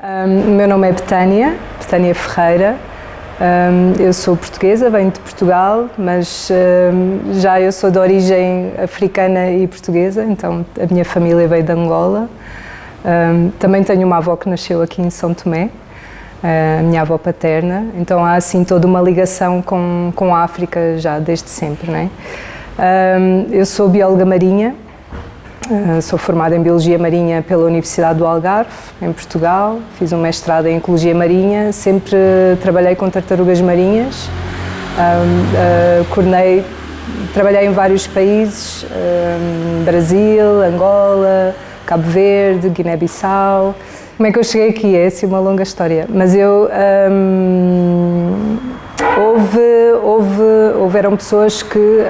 O meu nome é Betânia Ferreira. Eu sou portuguesa, venho de Portugal, mas já eu sou de origem africana e portuguesa, então a minha família veio de Angola. Também tenho uma avó que nasceu aqui em São Tomé, a minha avó paterna, então há assim toda uma ligação com a África já desde sempre, não é? Eu sou bióloga marinha, sou formada em Biologia Marinha pela Universidade do Algarve, em Portugal, fiz um mestrado em Ecologia Marinha, sempre trabalhei com tartarugas marinhas, trabalhei em vários países, Brasil, Angola, Cabo Verde, Guiné-Bissau. Como é que eu cheguei aqui? É assim uma longa história, mas houveram pessoas que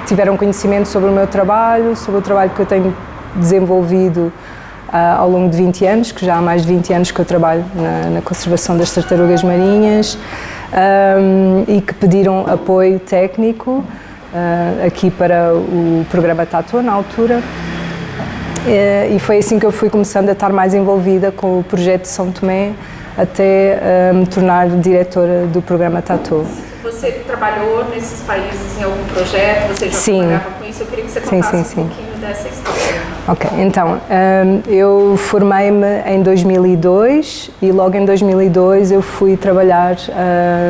tiveram conhecimento sobre o meu trabalho, sobre o trabalho que eu tenho desenvolvido ao longo de 20 anos, que já há mais de 20 anos que eu trabalho na conservação das tartarugas marinhas, e que pediram apoio técnico aqui para o programa TATO na altura. E foi assim que eu fui começando a estar mais envolvida com o projeto de São Tomé, até me tornar diretora do programa TATO. Você trabalhou nesses países em algum projeto? Você já trabalhava com isso? Eu queria que você contasse um pouquinho dessa história. Ok, então, eu formei-me em 2002 e logo em 2002 eu fui trabalhar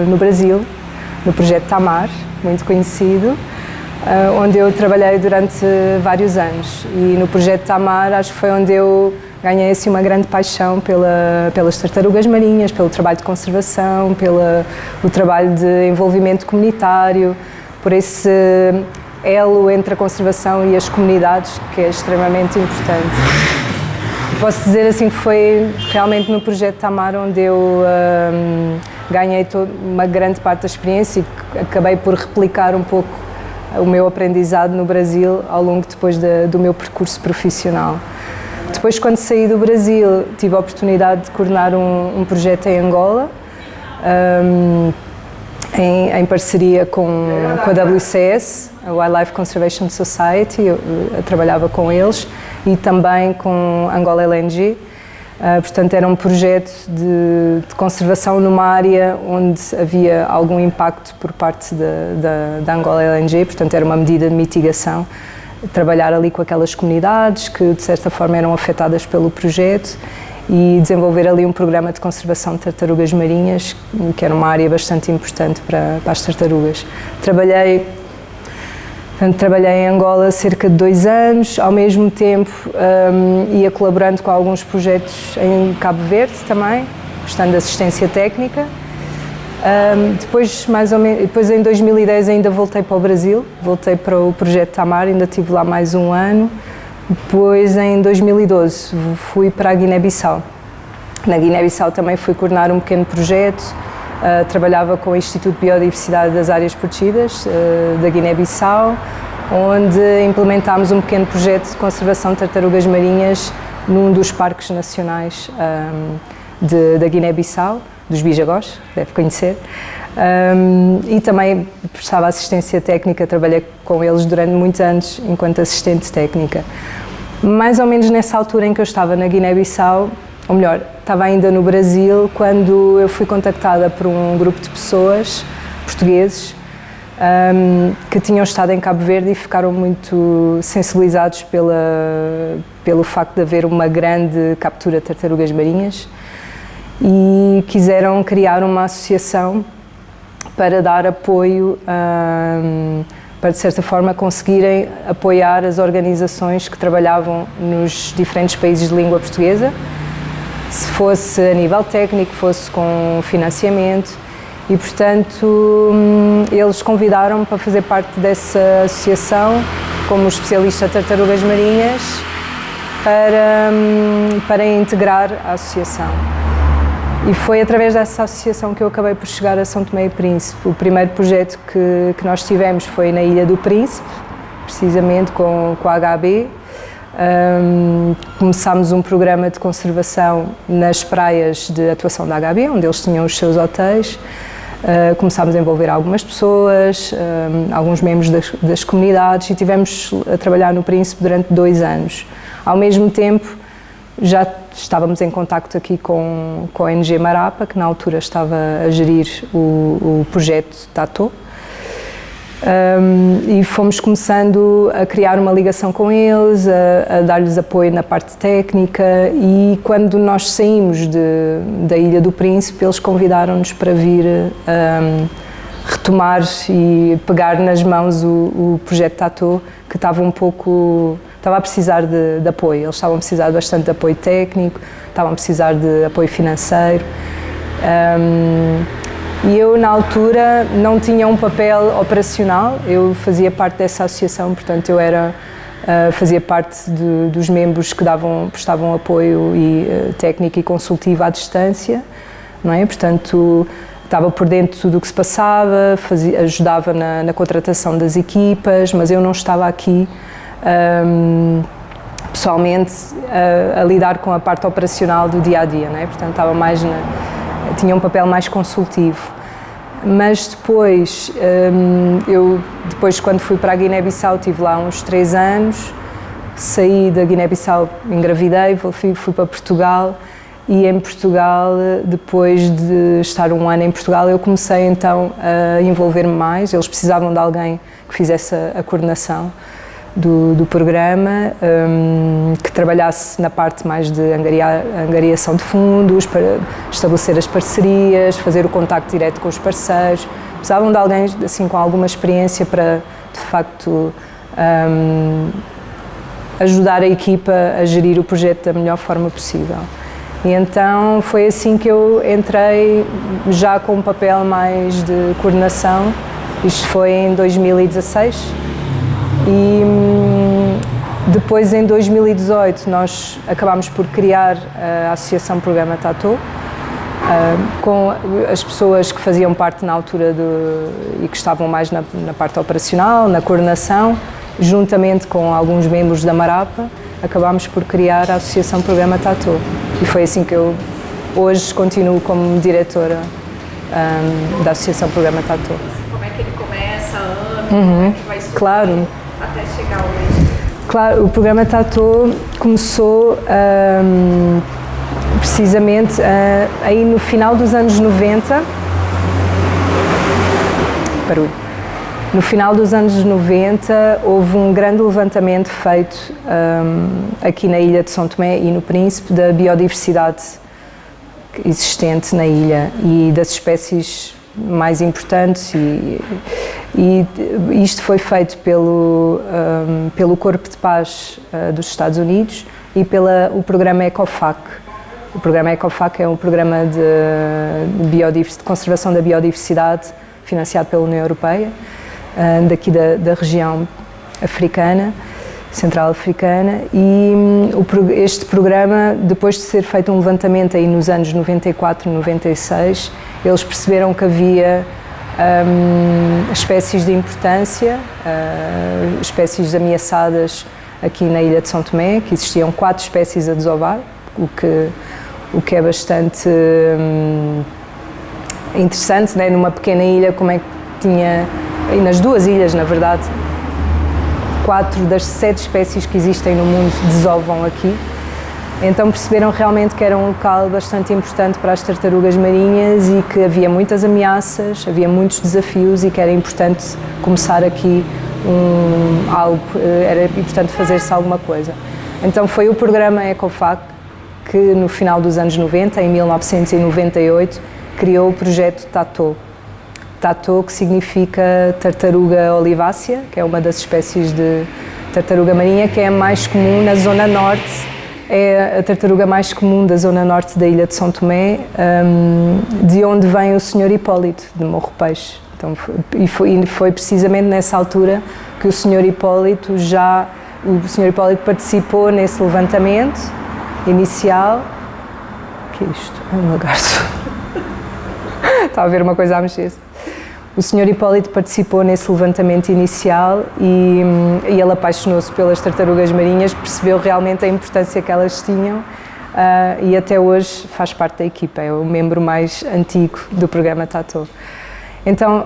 no Brasil, no projeto TAMAR, muito conhecido, onde eu trabalhei durante vários anos. E no projeto TAMAR acho que foi onde eu ganhei assim uma grande paixão pelas tartarugas marinhas, pelo trabalho de conservação, pelo trabalho de envolvimento comunitário, por esse elo entre a conservação e as comunidades, que é extremamente importante. Posso dizer assim que foi realmente no projeto TAMAR onde eu ganhei uma grande parte da experiência e acabei por replicar um pouco o meu aprendizado no Brasil ao longo depois do meu percurso profissional. Depois, quando saí do Brasil, tive a oportunidade de coordenar um projeto em Angola, em parceria com a WCS, a Wildlife Conservation Society, eu trabalhava com eles, e também com Angola LNG. Portanto, era um projeto de conservação numa área onde havia algum impacto por parte da Angola LNG, portanto, era uma medida de mitigação. Trabalhar ali com aquelas comunidades que de certa forma eram afetadas pelo projeto e desenvolver ali um programa de conservação de tartarugas marinhas, que era uma área bastante importante para as tartarugas. Trabalhei em Angola cerca de 2 anos, ao mesmo tempo ia colaborando com alguns projetos em Cabo Verde também, prestando assistência técnica. Depois em 2010 ainda voltei para o Brasil, voltei para o projeto TAMAR, ainda estive lá mais um ano. Depois em 2012 fui para a Guiné-Bissau. Na Guiné-Bissau também fui coordenar um pequeno projeto, trabalhava com o Instituto de Biodiversidade das Áreas Protegidas da Guiné-Bissau, onde implementámos um pequeno projeto de conservação de tartarugas marinhas num dos parques nacionais da Guiné-Bissau, dos Bijagós, deve conhecer, e também prestava assistência técnica, trabalhei com eles durante muitos anos enquanto assistente técnica. Mais ou menos nessa altura em que eu estava na Guiné-Bissau, ou melhor, estava ainda no Brasil, quando eu fui contactada por um grupo de pessoas portugueses que tinham estado em Cabo Verde e ficaram muito sensibilizados pelo facto de haver uma grande captura de tartarugas marinhas e quiseram criar uma associação para dar apoio, para de certa forma conseguirem apoiar as organizações que trabalhavam nos diferentes países de língua portuguesa, se fosse a nível técnico, fosse com financiamento, e portanto eles convidaram-me para fazer parte dessa associação como especialista de tartarugas marinhas para integrar a associação. E foi através dessa associação que eu acabei por chegar a São Tomé e Príncipe. O primeiro projeto que nós tivemos foi na Ilha do Príncipe, precisamente com a HB. Começámos um programa de conservação nas praias de atuação da HB, onde eles tinham os seus hotéis. Começámos a envolver algumas pessoas, alguns membros das comunidades, e tivemos a trabalhar no Príncipe durante 2 anos. Ao mesmo tempo, já estávamos em contacto aqui com a ONG Marapa, que na altura estava a gerir o projeto TATO. E fomos começando a criar uma ligação com eles, a dar-lhes apoio na parte técnica, e quando nós saímos da Ilha do Príncipe, eles convidaram-nos para vir retomar e pegar nas mãos o projeto TATO, que estava a precisar de apoio. Eles estavam a precisar bastante de apoio técnico, estavam a precisar de apoio financeiro. E eu, na altura, não tinha um papel operacional, eu fazia parte dessa associação, portanto eu fazia parte dos membros que prestavam apoio técnico e consultivo à distância, não é? Portanto, estava por dentro de tudo o que se passava, ajudava na contratação das equipas, mas eu não estava aqui pessoalmente a lidar com a parte operacional do dia-a-dia, não é? Portanto, tinha um papel mais consultivo. Mas depois, quando fui para a Guiné-Bissau, estive lá uns 3 anos, saí da Guiné-Bissau, engravidei, fui para Portugal, e em Portugal, depois de estar um ano em Portugal, eu comecei então a envolver-me mais. Eles precisavam de alguém que fizesse a coordenação do programa, que trabalhasse na parte mais de angariação de fundos, para estabelecer as parcerias, fazer o contacto direto com os parceiros. Precisavam de alguém assim, com alguma experiência para, de facto, ajudar a equipa a gerir o projeto da melhor forma possível. E então foi assim que eu entrei, já com um papel mais de coordenação. Isto foi em 2016. E depois, em 2018, nós acabámos por criar a Associação Programa TATO, com as pessoas que faziam parte na altura e que estavam mais na parte operacional, na coordenação, juntamente com alguns membros da Marapa, acabámos por criar a Associação Programa TATO. E foi assim que eu hoje continuo como diretora da Associação Programa TATO. Como é que ele começa, como é que vai surgir, claro. Até chegar hoje? Claro, o programa TATO começou precisamente aí no final dos anos 90. No final dos anos 90 houve um grande levantamento feito aqui na ilha de São Tomé e no Príncipe da biodiversidade existente na ilha e das espécies mais importantes, e isto foi feito pelo Corpo de Paz dos Estados Unidos e o programa ECOFAC. O programa ECOFAC é um programa de conservação da biodiversidade financiado pela União Europeia, daqui da região africana, central africana, e este programa, depois de ser feito um levantamento aí nos anos 94, 96, eles perceberam que havia espécies de importância, espécies ameaçadas aqui na ilha de São Tomé, que existiam 4 espécies a desovar, o que é bastante interessante, né? Numa pequena ilha, como é que tinha, e nas 2 ilhas, na verdade, 4 das 7 espécies que existem no mundo desovam aqui. Então perceberam realmente que era um local bastante importante para as tartarugas marinhas e que havia muitas ameaças, havia muitos desafios e que era importante começar aqui era importante fazer-se alguma coisa. Então foi o programa ECOFAC que no final dos anos 90, em 1998, criou o projeto TATO. TATO, que significa tartaruga olivácea, que é uma das espécies de tartaruga marinha que é a mais comum na zona norte. É a tartaruga mais comum da zona norte da ilha de São Tomé, de onde vem o Sr. Hipólito, de Morro Peixe. Então, foi precisamente nessa altura que o Sr. Hipólito participou nesse levantamento inicial. O que é isto? É um lagarto. Está a ver uma coisa a mexer-se. O Sr. Hipólito participou nesse levantamento inicial e ele apaixonou-se pelas tartarugas marinhas, percebeu realmente a importância que elas tinham e até hoje faz parte da equipa, é o membro mais antigo do programa TATO. Então,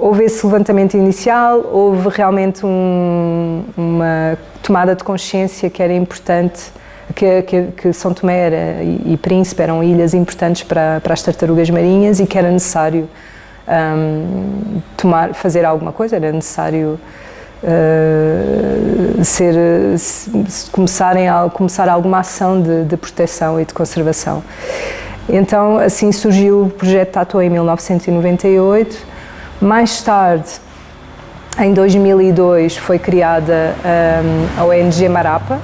houve esse levantamento inicial, houve realmente uma tomada de consciência que era importante que São Tomé e Príncipe eram ilhas importantes para as tartarugas marinhas e que era necessário fazer alguma coisa, era necessário começar alguma ação de proteção e de conservação. Então, assim surgiu o projeto Tatu em 1998. Mais tarde, em 2002, foi criada a ONG Marapa.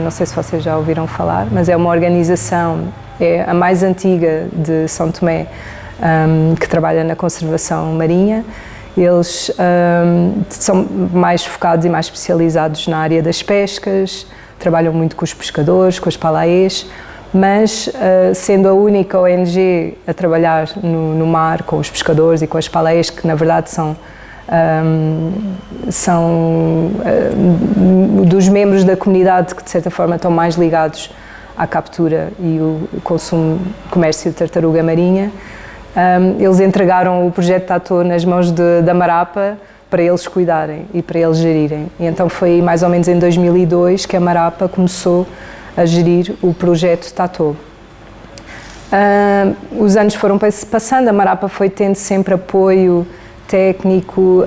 Não sei se vocês já ouviram falar, mas é uma organização, é a mais antiga de São Tomé, que trabalha na conservação marinha. Eles são mais focados e mais especializados na área das pescas, trabalham muito com os pescadores, com as palaés, mas sendo a única ONG a trabalhar no mar com os pescadores e com as palaés, que na verdade são dos membros da comunidade que de certa forma estão mais ligados à captura e o comércio de tartaruga marinha, eles entregaram o projeto Tatu nas mãos da Marapa para eles cuidarem e para eles gerirem. E então foi mais ou menos em 2002 que a Marapa começou a gerir o projeto Tatu. Os anos foram passando, a Marapa foi tendo sempre apoio técnico,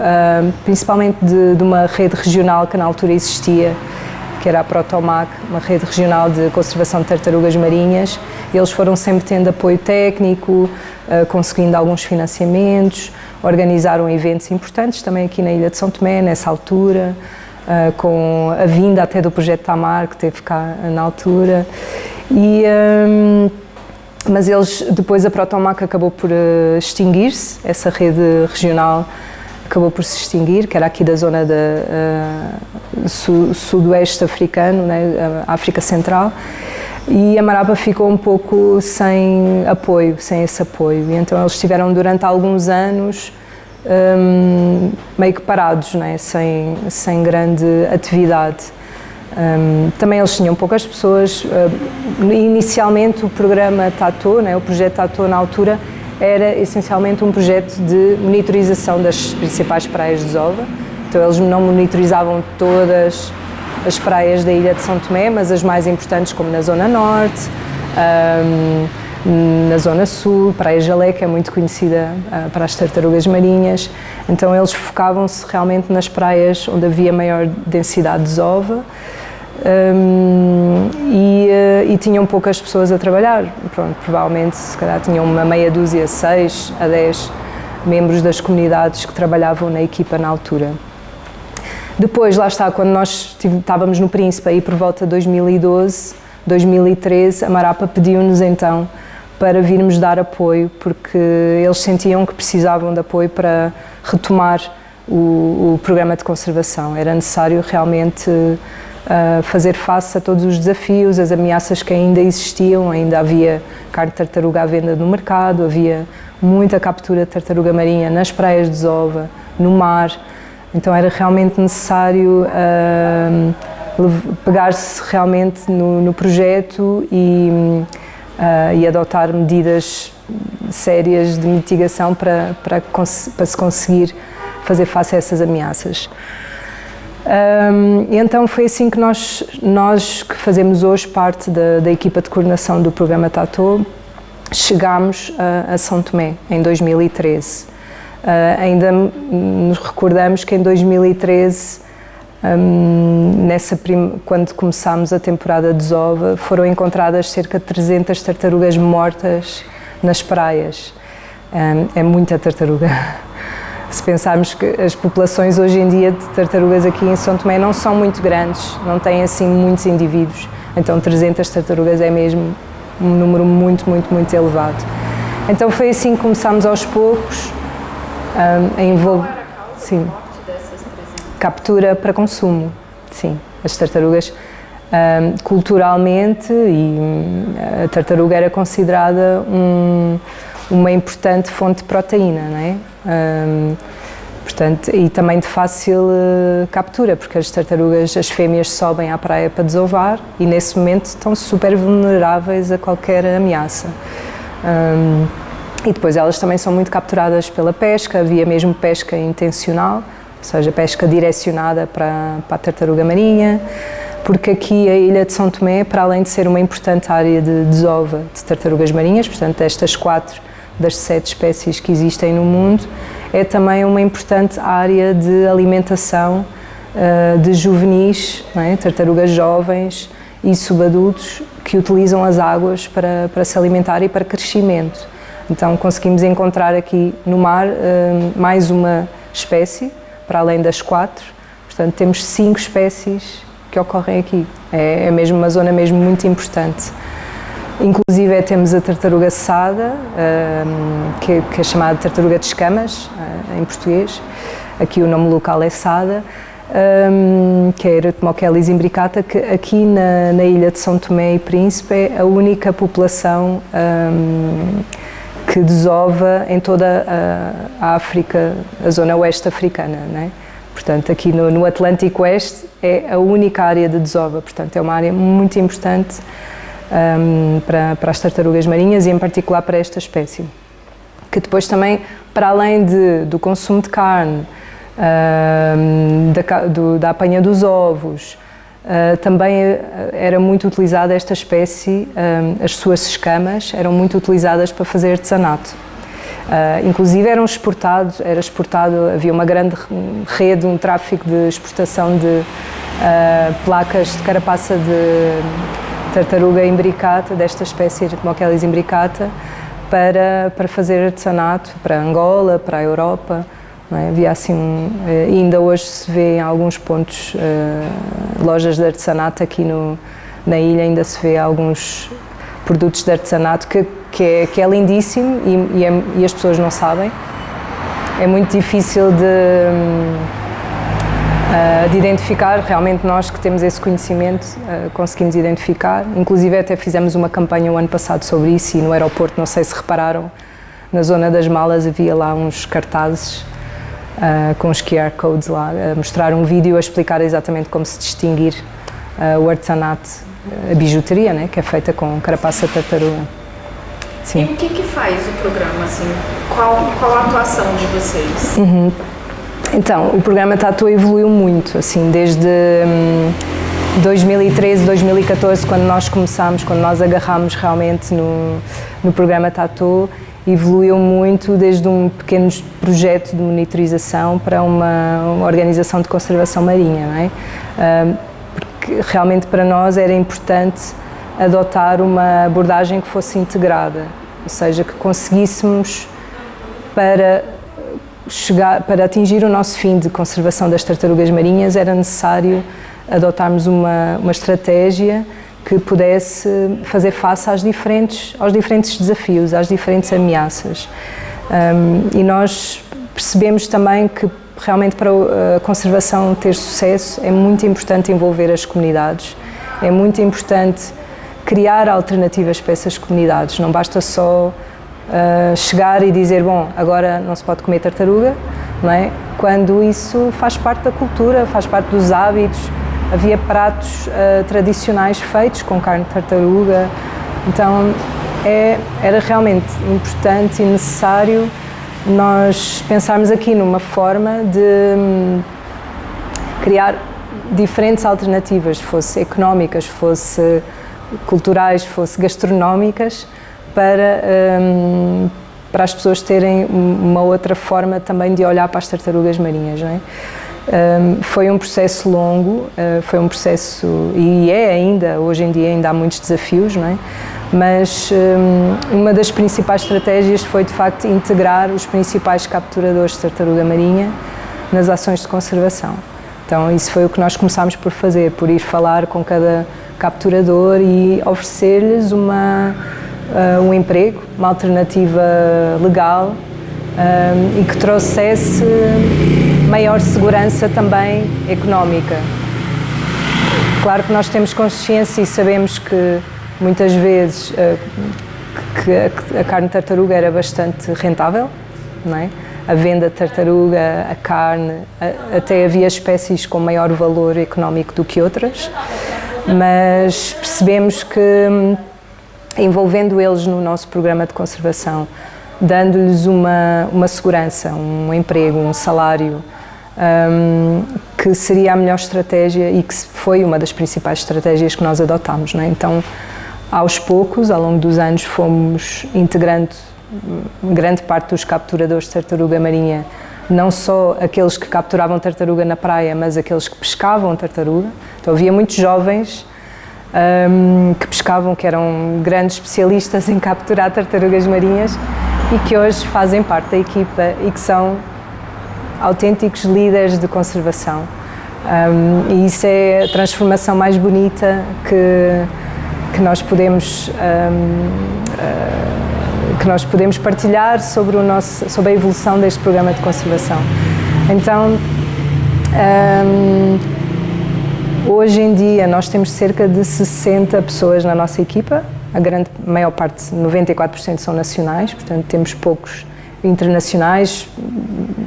principalmente de uma rede regional que na altura existia, que era a Protomac, uma rede regional de conservação de tartarugas marinhas. Eles foram sempre tendo apoio técnico, conseguindo alguns financiamentos, organizaram eventos importantes também aqui na Ilha de São Tomé, nessa altura, com a vinda até do projeto Tamar, que teve cá na altura. Mas depois a Protomac acabou por extinguir-se, essa rede regional acabou por se extinguir, que era aqui da zona sudoeste africano, né, África Central, e a Marapa ficou um pouco sem esse apoio. E então eles estiveram durante alguns anos meio que parados, né, sem grande atividade. Também eles tinham poucas pessoas. Inicialmente o programa Tatu, né, o projeto Tatu na altura, era essencialmente um projeto de monitorização das principais praias de desova. Então eles não monitorizavam todas as praias da Ilha de São Tomé, mas as mais importantes, como na Zona Norte, na Zona Sul, Praia Jalé, que é muito conhecida para as tartarugas marinhas. Então eles focavam-se realmente nas praias onde havia maior densidade de desova. E tinham poucas pessoas a trabalhar. Pronto, provavelmente, se calhar, tinham uma meia dúzia, 6 a 10 membros das comunidades que trabalhavam na equipa na altura. Depois, lá está, quando nós estávamos no Príncipe, aí por volta de 2012, 2013, a Marapa pediu-nos então para virmos dar apoio, porque eles sentiam que precisavam de apoio para retomar o programa de conservação. Era necessário realmente fazer face a todos os desafios, as ameaças que ainda existiam. Ainda havia carne de tartaruga à venda no mercado, havia muita captura de tartaruga marinha nas praias de desova, no mar. Então era realmente necessário pegar-se realmente no projeto e adotar medidas sérias de mitigação para se conseguir fazer face a essas ameaças. Então foi assim que nós que fazemos hoje parte da equipa de coordenação do programa Tatu, chegámos a São Tomé em 2013. Ainda nos recordamos que em 2013, quando começámos a temporada de desova, foram encontradas cerca de 300 tartarugas mortas nas praias. É muita tartaruga. Se pensarmos que as populações hoje em dia de tartarugas aqui em São Tomé não são muito grandes, não têm assim muitos indivíduos, então 300 tartarugas é mesmo um número muito, muito, muito elevado. Então foi assim que começámos aos poucos a envolver. Sim. Dessas 300? Captura para consumo, sim. As tartarugas, culturalmente, a tartaruga era considerada uma importante fonte de proteína, não é? Portanto, e também de fácil captura, porque as tartarugas, as fêmeas sobem à praia para desovar e nesse momento estão super vulneráveis a qualquer ameaça. E depois elas também são muito capturadas pela pesca, havia mesmo pesca intencional, ou seja, pesca direcionada para a tartaruga marinha, porque aqui a ilha de São Tomé, para além de ser uma importante área de desova de tartarugas marinhas, portanto estas 4 das 7 espécies que existem no mundo, é também uma importante área de alimentação de juvenis, não é? Tartarugas jovens e subadultos que utilizam as águas para se alimentar e para crescimento. Então conseguimos encontrar aqui no mar mais uma espécie, para além das 4, portanto temos 5 espécies que ocorrem aqui. É mesmo uma zona mesmo muito importante. Inclusive temos a tartaruga cessada, que é chamada tartaruga de escamas, em português. Aqui o nome local é sada, que é Eretmocheles imbricata, que aqui na ilha de São Tomé e Príncipe é a única população que desova em toda a África, a zona oeste africana, não é? Portanto, aqui no Atlântico Oeste é a única área de desova, portanto é uma área muito importante para as tartarugas marinhas e em particular para esta espécie. Que depois também, para além do consumo de carne, da apanha dos ovos, também era muito utilizada esta espécie, as suas escamas eram muito utilizadas para fazer artesanato. Inclusive era exportado, havia uma grande rede, um tráfico de exportação de placas de carapaça de tartaruga imbricata, desta espécie Eretmocheles imbricata, para fazer artesanato para Angola, para a Europa. Não é? Havia assim, ainda hoje se vê em alguns pontos lojas de artesanato aqui na ilha, ainda se vê alguns produtos de artesanato que é lindíssimo e as pessoas não sabem. É muito difícil de identificar, realmente nós que temos esse conhecimento conseguimos identificar. Inclusive até fizemos uma campanha o ano passado sobre isso e no aeroporto, não sei se repararam, na zona das malas havia lá uns cartazes com os QR codes lá, a mostrar um vídeo a explicar exatamente como se distinguir o artesanato, a bijuteria, né, que é feita com carapaça de tartaruga. Sim. E o que faz o programa, assim? Qual a atuação de vocês? Então, o programa Tatu evoluiu muito, assim, desde 2013, 2014, quando nós começámos, quando nós agarrámos realmente no programa Tatu, evoluiu muito desde um pequeno projeto de monitorização para uma organização de conservação marinha, não é? Porque realmente para nós era importante adotar uma abordagem que fosse integrada, ou seja, que conseguíssemos para atingir o nosso fim de conservação das tartarugas marinhas era necessário adotarmos uma estratégia que pudesse fazer face aos diferentes desafios, às diferentes ameaças. E nós percebemos também que realmente para a conservação ter sucesso é muito importante envolver as comunidades, é muito importante criar alternativas para essas comunidades, não basta só chegar e dizer, bom, agora não se pode comer tartaruga, não é? Quando isso faz parte da cultura, faz parte dos hábitos. Havia pratos tradicionais feitos com carne de tartaruga, então era realmente importante e necessário nós pensarmos aqui numa forma de criar diferentes alternativas, fosse económicas, fosse culturais, fosse gastronómicas, para as pessoas terem uma outra forma também de olhar para as tartarugas marinhas, não é? Foi um processo longo, foi um processo, e é ainda, hoje em dia ainda há muitos desafios, não é? Mas uma das principais estratégias foi de facto integrar os principais capturadores de tartaruga marinha nas ações de conservação. Então isso foi o que nós começámos por fazer, por ir falar com cada capturador e oferecer-lhes um emprego, uma alternativa legal e que trouxesse maior segurança também económica. Claro que nós temos consciência e sabemos que muitas vezes que a carne de tartaruga era bastante rentável, não é? A venda de tartaruga, a carne, até havia espécies com maior valor económico do que outras, mas percebemos que envolvendo eles no nosso programa de conservação, dando-lhes uma segurança, um emprego, um salário, que seria a melhor estratégia e que foi uma das principais estratégias que nós adotámos, não é? Então, aos poucos, ao longo dos anos, fomos integrando grande parte dos capturadores de tartaruga marinha, não só aqueles que capturavam tartaruga na praia, mas aqueles que pescavam tartaruga. Então havia muitos jovens que pescavam, que eram grandes especialistas em capturar tartarugas marinhas e que hoje fazem parte da equipa e que são autênticos líderes de conservação. E isso é a transformação mais bonita que nós podemos partilhar sobre a evolução deste programa de conservação. Então, hoje em dia nós temos cerca de 60 pessoas na nossa equipa, a maior parte, 94% são nacionais, portanto temos poucos internacionais,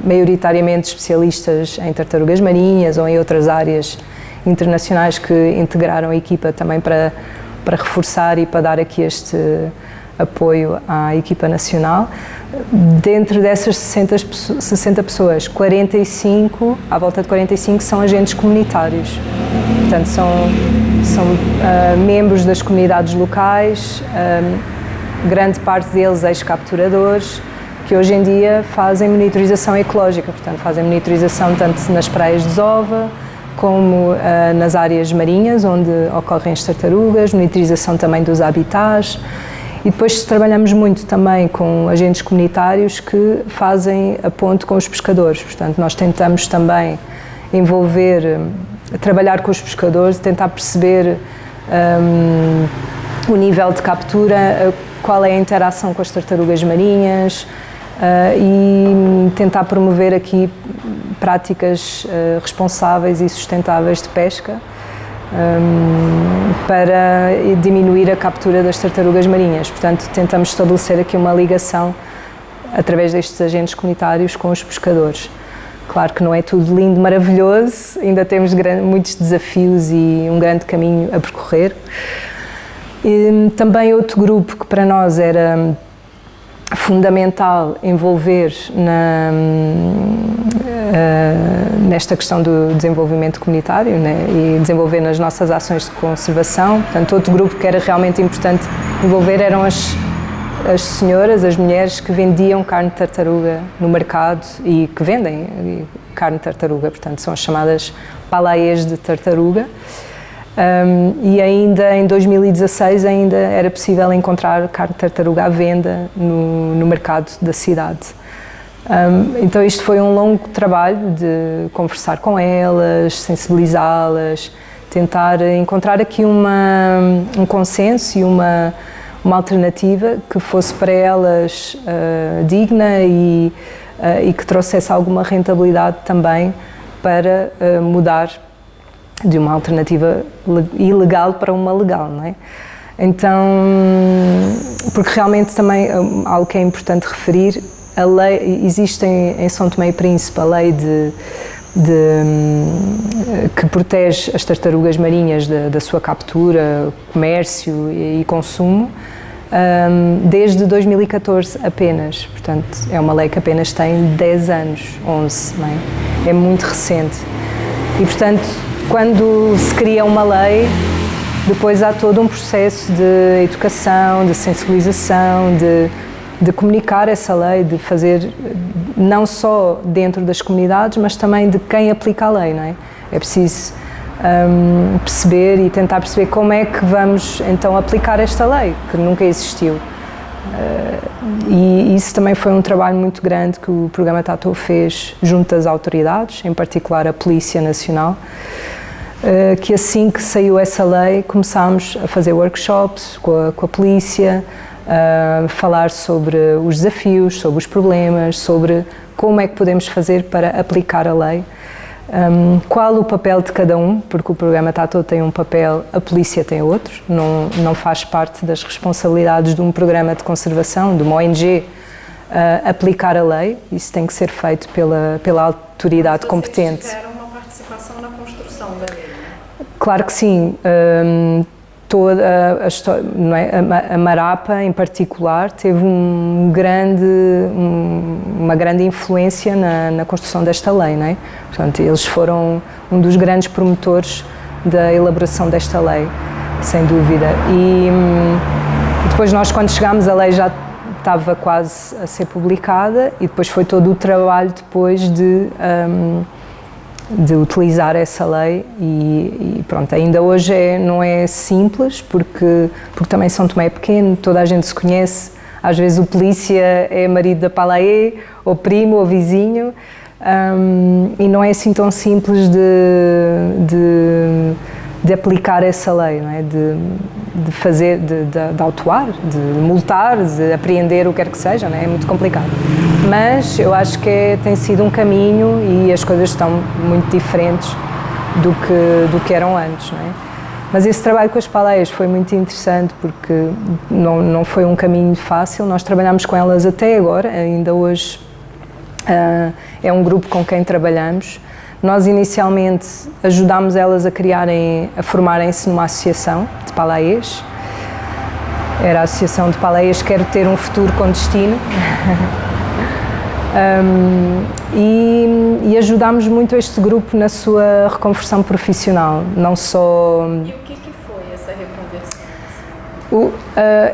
maioritariamente especialistas em tartarugas marinhas ou em outras áreas internacionais que integraram a equipa também para reforçar e para dar aqui este apoio à equipa nacional. Dentro dessas 60 pessoas, 45, à volta de 45 são agentes comunitários. Portanto, são membros das comunidades locais, grande parte deles ex-capturadores, que hoje em dia fazem monitorização ecológica, portanto fazem monitorização tanto nas praias de desova, como nas áreas marinhas onde ocorrem as tartarugas, monitorização também dos habitats. E depois trabalhamos muito também com agentes comunitários que fazem a ponte com os pescadores. Portanto, nós tentamos também trabalhar com os pescadores, tentar perceber o nível de captura, qual é a interação com as tartarugas marinhas e tentar promover aqui práticas responsáveis e sustentáveis de pesca para diminuir a captura das tartarugas marinhas. Portanto, tentamos estabelecer aqui uma ligação através destes agentes comunitários com os pescadores. Claro que não é tudo lindo, maravilhoso, ainda temos muitos desafios e um grande caminho a percorrer. E também outro grupo que para nós era fundamental envolver nesta questão do desenvolvimento comunitário, né, e desenvolver nas nossas ações de conservação. Portanto, outro grupo que era realmente importante envolver eram as senhoras, as mulheres que vendiam carne de tartaruga no mercado e que vendem carne de tartaruga, portanto são as chamadas palaiês de tartaruga. E ainda em 2016 ainda era possível encontrar carne de tartaruga à venda no mercado da cidade. Então isto foi um longo trabalho de conversar com elas, sensibilizá-las, tentar encontrar aqui um consenso e uma alternativa que fosse para elas digna e que trouxesse alguma rentabilidade também para mudar de uma alternativa ilegal para uma legal, não é? Então, porque realmente também algo que é importante referir, a lei, existe em São Tomé e Príncipe a lei que protege as tartarugas marinhas da sua captura, comércio e consumo, desde 2014 apenas. Portanto, é uma lei que apenas tem 10 anos, 11, não é? É muito recente. E, portanto, quando se cria uma lei, depois há todo um processo de educação, de sensibilização, de comunicar essa lei, de fazer não só dentro das comunidades, mas também de quem aplica a lei, não é? É preciso perceber e tentar perceber como é que vamos então aplicar esta lei, que nunca existiu. E isso também foi um trabalho muito grande que o programa Tatu fez junto às autoridades, em particular a Polícia Nacional, que assim que saiu essa lei começámos a fazer workshops com a polícia, falar sobre os desafios, sobre os problemas, sobre como é que podemos fazer para aplicar a lei, qual o papel de cada um, porque o programa Tatu tem um papel, a polícia tem outro, não faz parte das responsabilidades de um programa de conservação, de uma ONG, aplicar a lei, isso tem que ser feito pela autoridade competente. Vocês tiveram uma participação na construção da lei? Claro que sim. toda a história, não é? A Marapa, em particular, teve uma grande influência na construção desta lei, não é? Portanto, eles foram um dos grandes promotores da elaboração desta lei, sem dúvida. E depois nós, quando chegámos, a lei já estava quase a ser publicada e depois foi todo o trabalho depois de utilizar essa lei e pronto, ainda hoje não é simples porque também São Tomé é pequeno, toda a gente se conhece, às vezes o polícia é marido da Palaê, ou primo, ou vizinho, e não é assim tão simples de aplicar essa lei, não é? De fazer, de autuar, de multar, de apreender o que quer que seja, não é? É muito complicado. Mas eu acho que tem sido um caminho e as coisas estão muito diferentes do que eram antes, não é? Mas esse trabalho com as Paleias foi muito interessante porque não foi um caminho fácil, nós trabalhamos com elas até agora, ainda hoje é um grupo com quem trabalhamos. Nós inicialmente ajudámos elas a formarem-se numa associação de Paleias. Era a Associação de Paleias Quero Ter um Futuro com Destino. E ajudámos muito este grupo na sua reconversão profissional, não só... E o que foi essa reconversão?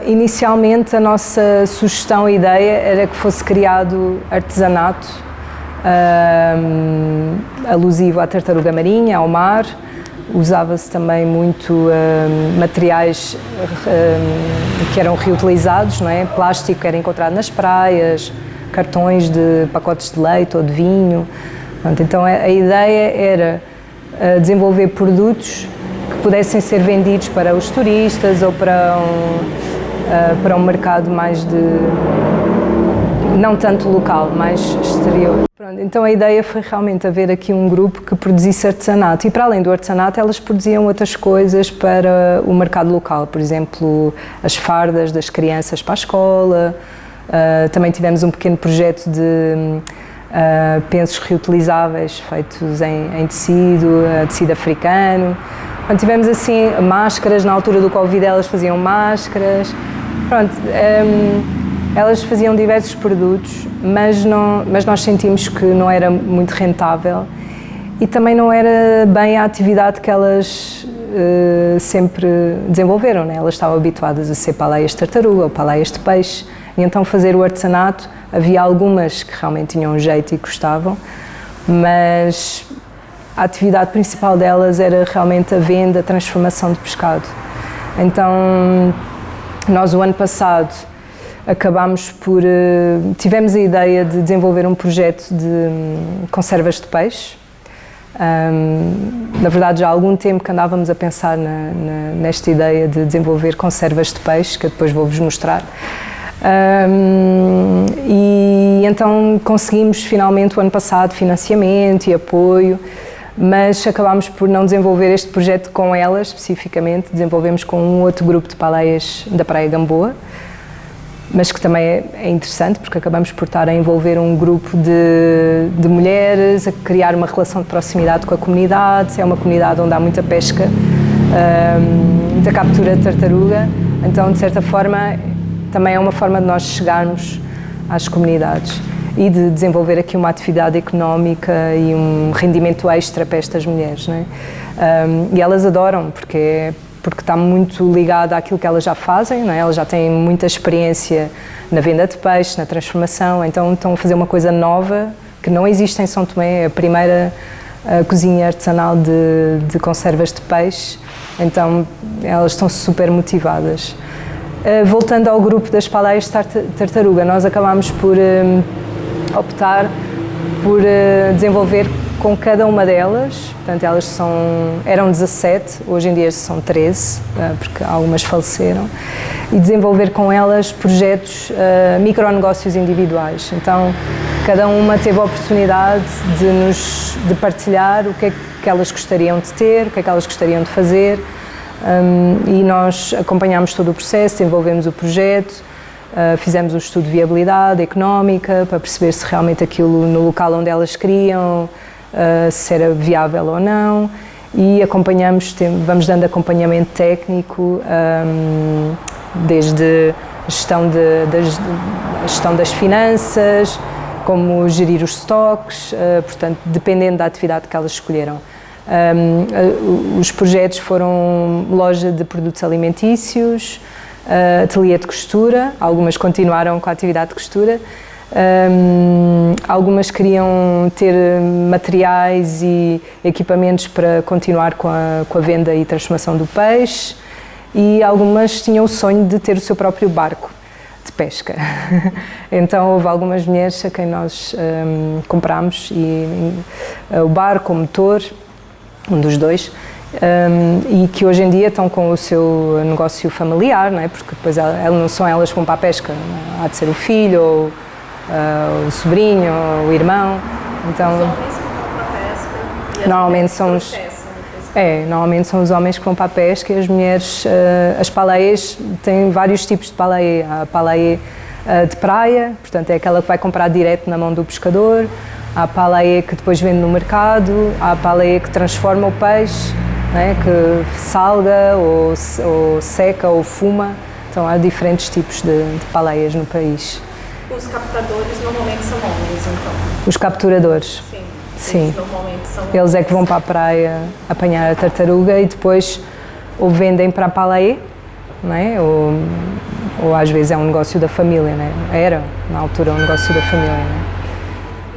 Inicialmente a nossa sugestão e ideia era que fosse criado artesanato alusivo à tartaruga marinha, ao mar. Usava-se também muito materiais que eram reutilizados, não é? Plástico que era encontrado nas praias, cartões de pacotes de leite ou de vinho. Então a ideia era desenvolver produtos que pudessem ser vendidos para os turistas ou para um mercado mais não tanto local, mais exterior. Pronto, então a ideia foi realmente haver aqui um grupo que produzisse artesanato e para além do artesanato elas produziam outras coisas para o mercado local, por exemplo as fardas das crianças para a escola, também tivemos um pequeno projeto de pensos reutilizáveis feitos em tecido africano. Pronto, tivemos assim máscaras, na altura do Covid elas faziam máscaras, pronto, elas faziam diversos produtos, mas nós sentimos que não era muito rentável e também não era bem a atividade que elas sempre desenvolveram, né? Elas estavam habituadas a ser paleias de tartaruga ou paleias de peixe e então fazer o artesanato, havia algumas que realmente tinham jeito e gostavam, mas a atividade principal delas era realmente a venda, a transformação de pescado. Então nós o ano passado tivemos a ideia de desenvolver um projeto de conservas de peixe. Na verdade, já há algum tempo que andávamos a pensar nesta ideia de desenvolver conservas de peixe, que eu depois vou-vos mostrar. E então conseguimos finalmente o ano passado financiamento e apoio, mas acabámos por não desenvolver este projeto com elas especificamente, desenvolvemos com um outro grupo de paleias da Praia Gamboa, mas que também é interessante porque acabamos por estar a envolver um grupo de mulheres, a criar uma relação de proximidade com a comunidade. É uma comunidade onde há muita pesca, muita captura de tartaruga, então de certa forma também é uma forma de nós chegarmos às comunidades e de desenvolver aqui uma atividade económica e um rendimento extra para estas mulheres, não é? E elas adoram porque está muito ligada àquilo que elas já fazem, não é? Elas já têm muita experiência na venda de peixe, na transformação, então estão a fazer uma coisa nova que não existe em São Tomé, é a primeira cozinha artesanal de conservas de peixe, então elas estão super motivadas. Voltando ao grupo das paleias de tartaruga, nós acabámos por optar por desenvolver com cada uma delas, portanto elas eram 17, hoje em dia são 13, porque algumas faleceram, e desenvolver com elas projetos, micronegócios individuais. Então cada uma teve a oportunidade de partilhar o que é que elas gostariam de ter, o que é que elas gostariam de fazer, e nós acompanhámos todo o processo, desenvolvemos o projeto, fizemos um estudo de viabilidade económica para perceber se realmente aquilo no local onde elas queriam, se era viável ou não, e acompanhamos, vamos dando acompanhamento técnico, desde a gestão das finanças, como gerir os estoques, portanto, dependendo da atividade que elas escolheram. Os projetos foram loja de produtos alimentícios, ateliê de costura, algumas continuaram com a atividade de costura, algumas queriam ter materiais e equipamentos para continuar com a venda e transformação do peixe, e algumas tinham o sonho de ter o seu próprio barco de pesca. Então houve algumas mulheres a quem nós comprámos o barco, o motor, um dos dois, e que hoje em dia estão com o seu negócio familiar, não é? Porque depois não são elas que vão para a pesca, há de ser o filho, ou o sobrinho, ou o irmão. Então, os homens que vão para a pesca e normalmente são os homens que vão para a pesca e as mulheres, as paleias, têm vários tipos de paleia. Há a paleia de praia, portanto é aquela que vai comprar direto na mão do pescador, há a paleia que depois vende no mercado, há a paleia que transforma o peixe, né, que salga ou seca ou fuma. Então há diferentes tipos de paleias no país. Os captadores normalmente são homens, então? Os capturadores. Sim. Eles normalmente são Eles é que vão para a praia apanhar a tartaruga e depois ou vendem para a paleia, não é? Ou às vezes é um negócio da família, né? Era, na altura, um negócio da família, né?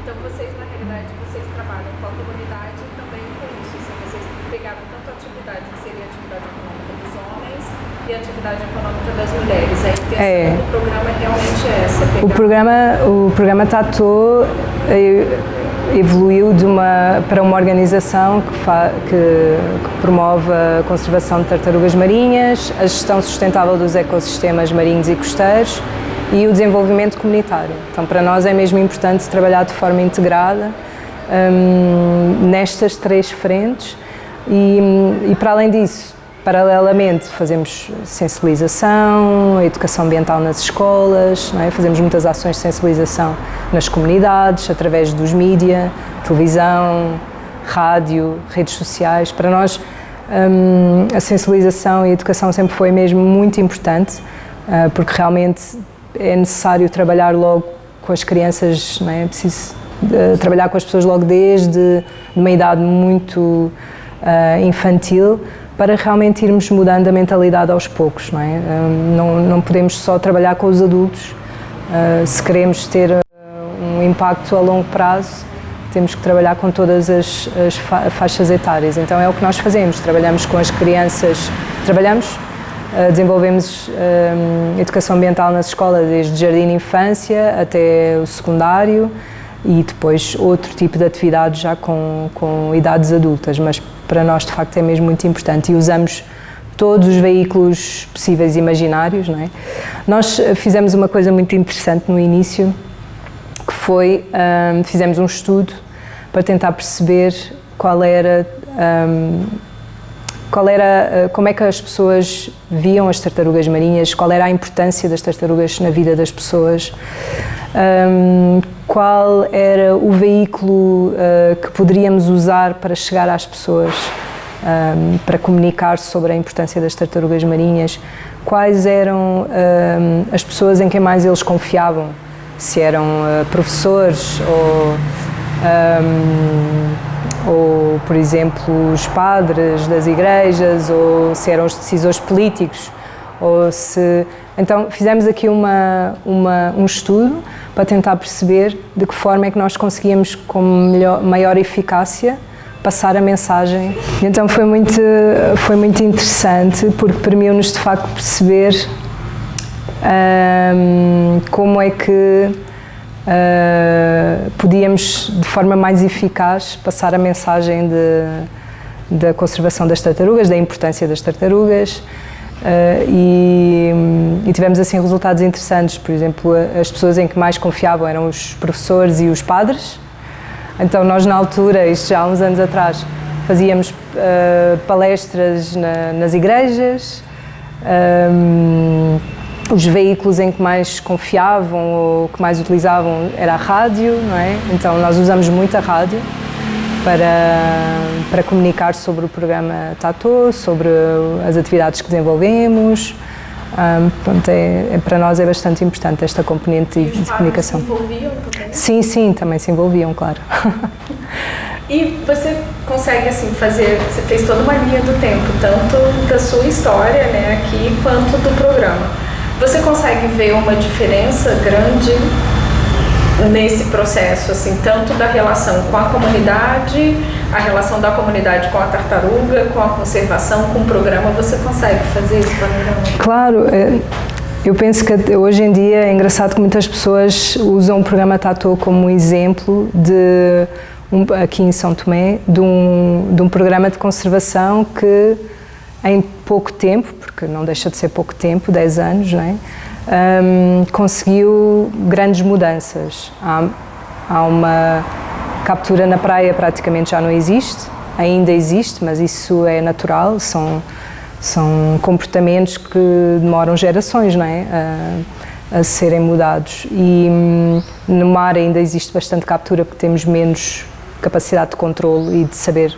Então vocês, na realidade, vocês trabalham com a comunidade e também com isso. Assim, vocês pegaram tanto a atividade que seria a atividade econômica dos homens e a atividade econômica das mulheres. A intenção do programa é realmente essa. O programa Tatu evoluiu para uma organização que promove a conservação de tartarugas marinhas, a gestão sustentável dos ecossistemas marinhos e costeiros e o desenvolvimento comunitário. Então, para nós é mesmo importante trabalhar de forma integrada nestas três frentes e para além disso, paralelamente, fazemos sensibilização, educação ambiental nas escolas, não é? Fazemos muitas ações de sensibilização nas comunidades, através dos mídia, televisão, rádio, redes sociais. Para nós, a sensibilização e a educação sempre foi mesmo muito importante, porque realmente é necessário trabalhar logo com as crianças, não é? É preciso trabalhar com as pessoas logo desde uma idade muito infantil, para realmente irmos mudando a mentalidade aos poucos, não é? Não podemos só trabalhar com os adultos. Se queremos ter um impacto a longo prazo, temos que trabalhar com todas as faixas etárias. Então é o que nós fazemos, trabalhamos com as crianças, desenvolvemos educação ambiental nas escolas, desde jardim de infância até o secundário, e depois outro tipo de atividades já com idades adultas, mas para nós de facto é mesmo muito importante e usamos todos os veículos possíveis e imaginários, não é? Nós fizemos uma coisa muito interessante no início, que foi, fizemos um estudo para tentar perceber como é que as pessoas viam as tartarugas marinhas, qual era a importância das tartarugas na vida das pessoas, qual era o veículo que poderíamos usar para chegar às pessoas, para comunicar sobre a importância das tartarugas marinhas, quais eram as pessoas em quem mais eles confiavam, se eram professores ou, por exemplo, os padres das igrejas, ou se eram os decisores políticos, Então fizemos aqui um estudo para tentar perceber de que forma é que nós conseguíamos, com maior eficácia, passar a mensagem. Então foi muito interessante, porque permitiu-nos de facto perceber como é que podíamos, de forma mais eficaz, passar a mensagem da conservação das tartarugas, da importância das tartarugas, e tivemos assim resultados interessantes. Por exemplo, as pessoas em que mais confiavam eram os professores e os padres. Então nós, na altura, isto já há uns anos atrás, fazíamos palestras nas igrejas. Os veículos em que mais confiavam ou que mais utilizavam era a rádio, não é? Então nós usamos muito a rádio para comunicar sobre o programa Tattoo, sobre as atividades que desenvolvemos. Portanto, para nós é bastante importante esta componente de comunicação. Se envolviam também? Sim, sim, também se envolviam, claro. E você consegue assim fazer, você fez toda uma linha do tempo, tanto da sua história, né, aqui, quanto do programa. Você consegue ver uma diferença grande nesse processo, assim, tanto da relação com a comunidade, a relação da comunidade com a tartaruga, com a conservação, com o programa, você consegue fazer esse planejamento? Claro, eu penso que hoje em dia é engraçado que muitas pessoas usam o programa Tattoo como um exemplo de, aqui em São Tomé, de um programa de conservação que em pouco tempo, porque não deixa de ser pouco tempo, 10 anos, não é? Conseguiu grandes mudanças. Há uma captura na praia praticamente já não existe, ainda existe, mas isso é natural, são comportamentos que demoram gerações, não é? A serem mudados. E no mar ainda existe bastante captura porque temos menos capacidade de controle e de saber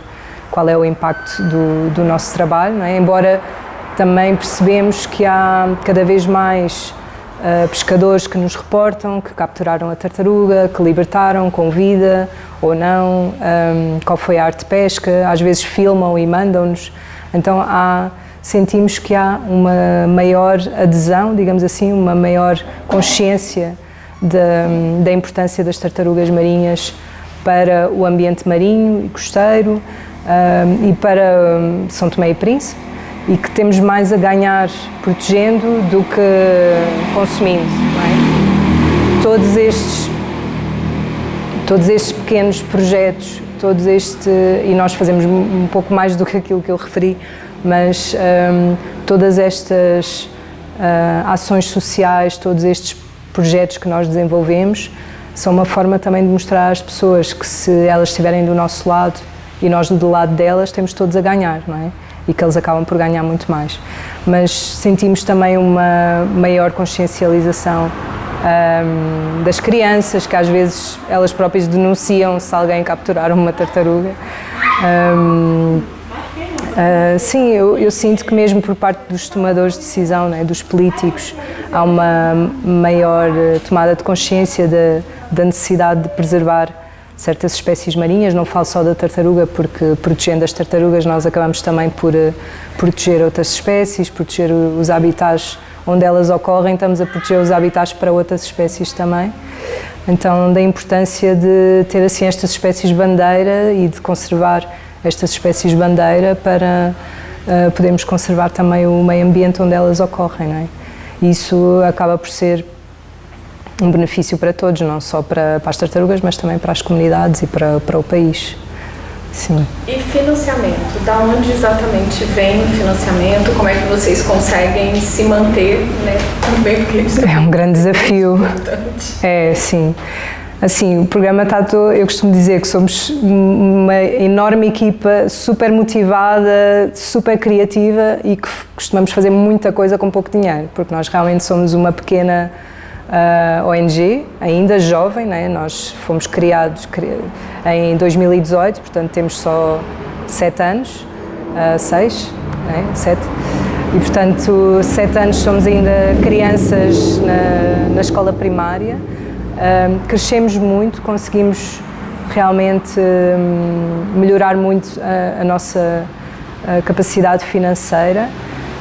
qual é o impacto do nosso trabalho, não é? Embora também percebemos que há cada vez mais pescadores que nos reportam que capturaram a tartaruga, que libertaram com vida ou não, qual foi a arte de pesca, às vezes filmam e mandam-nos. Então sentimos que há uma maior adesão, digamos assim, uma maior consciência da importância das tartarugas marinhas para o ambiente marinho e costeiro e para São Tomé e Príncipe, e que temos mais a ganhar protegendo do que consumindo, não é? Todos estes pequenos projetos, e nós fazemos um pouco mais do que aquilo que eu referi, mas todas estas ações sociais, todos estes projetos que nós desenvolvemos, são uma forma também de mostrar às pessoas que se elas estiverem do nosso lado e nós do lado delas, temos todos a ganhar, não é? E que eles acabam por ganhar muito mais. Mas sentimos também uma maior consciencialização das crianças, que às vezes elas próprias denunciam se alguém capturar uma tartaruga. Sim, eu sinto que mesmo por parte dos tomadores de decisão, né, dos políticos, há uma maior tomada de consciência da necessidade de preservar certas espécies marinhas. Não falo só da tartaruga, porque protegendo as tartarugas nós acabamos também por proteger outras espécies, proteger os habitats onde elas ocorrem, estamos a proteger os habitats para outras espécies também. Então, da importância de ter assim estas espécies bandeira e de conservar estas espécies bandeira para podermos conservar também o meio ambiente onde elas ocorrem, não é? Isso acaba por ser um benefício para todos, não só para as tartarugas, mas também para as comunidades e para o país. Sim. E financiamento? Da onde exatamente vem o financiamento? Como é que vocês conseguem se manter, né? Também porque isso é um grande desafio. É, sim. Assim, o programa Tattoo, eu costumo dizer que somos uma enorme equipa super motivada, super criativa e que costumamos fazer muita coisa com pouco dinheiro, porque nós realmente somos uma pequena ONG, ainda jovem, né? Nós fomos criados em 2018, portanto temos só 7 anos, 6, né? 7. E portanto 7 anos somos ainda crianças na escola primária. Crescemos muito, conseguimos realmente melhorar muito a nossa capacidade financeira,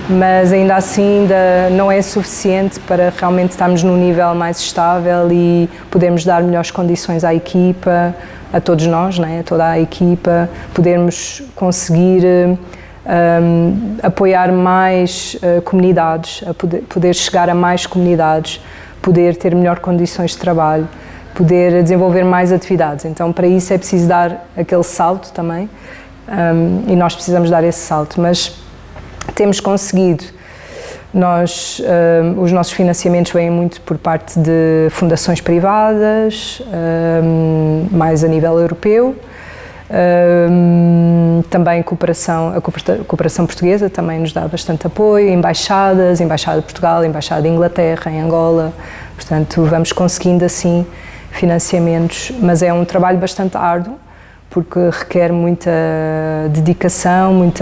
mas ainda assim ainda não é suficiente para realmente estarmos num nível mais estável e podermos dar melhores condições à equipa, a todos nós, né? A toda a equipa, podermos conseguir apoiar mais comunidades, a poder chegar a mais comunidades, poder ter melhores condições de trabalho, poder desenvolver mais atividades. Então, para isso é preciso dar aquele salto também, e nós precisamos dar esse salto, mas temos conseguido. Os nossos financiamentos vêm muito por parte de fundações privadas, mais a nível europeu, também a cooperação portuguesa também nos dá bastante apoio, Embaixada de Portugal, Embaixada de Inglaterra, em Angola, portanto vamos conseguindo assim financiamentos, mas é um trabalho bastante árduo, porque requer muita dedicação,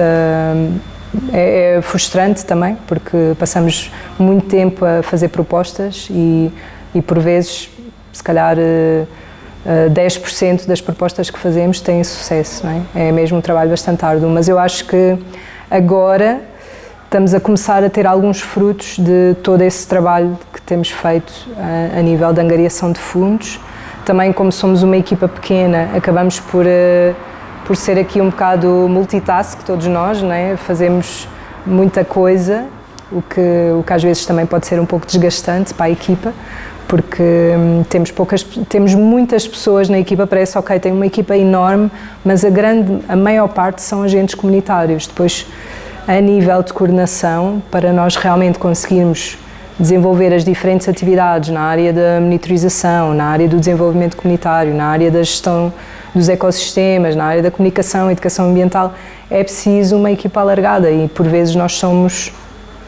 é frustrante também, porque passamos muito tempo a fazer propostas e por vezes, se calhar, 10% das propostas que fazemos têm sucesso, não é? É mesmo um trabalho bastante árduo, mas eu acho que agora estamos a começar a ter alguns frutos de todo esse trabalho que temos feito a nível de angariação de fundos. Também, como somos uma equipa pequena, acabamos por ser aqui um bocado multitask, todos nós, não é? Fazemos muita coisa, o que às vezes também pode ser um pouco desgastante para a equipa, porque temos muitas pessoas na equipa, parece ok, tem uma equipa enorme, mas a maior parte são agentes comunitários. Depois, a nível de coordenação, para nós realmente conseguirmos desenvolver as diferentes atividades na área da monitorização, na área do desenvolvimento comunitário, na área da gestão dos ecossistemas, na área da comunicação, educação ambiental, é preciso uma equipa alargada e por vezes nós somos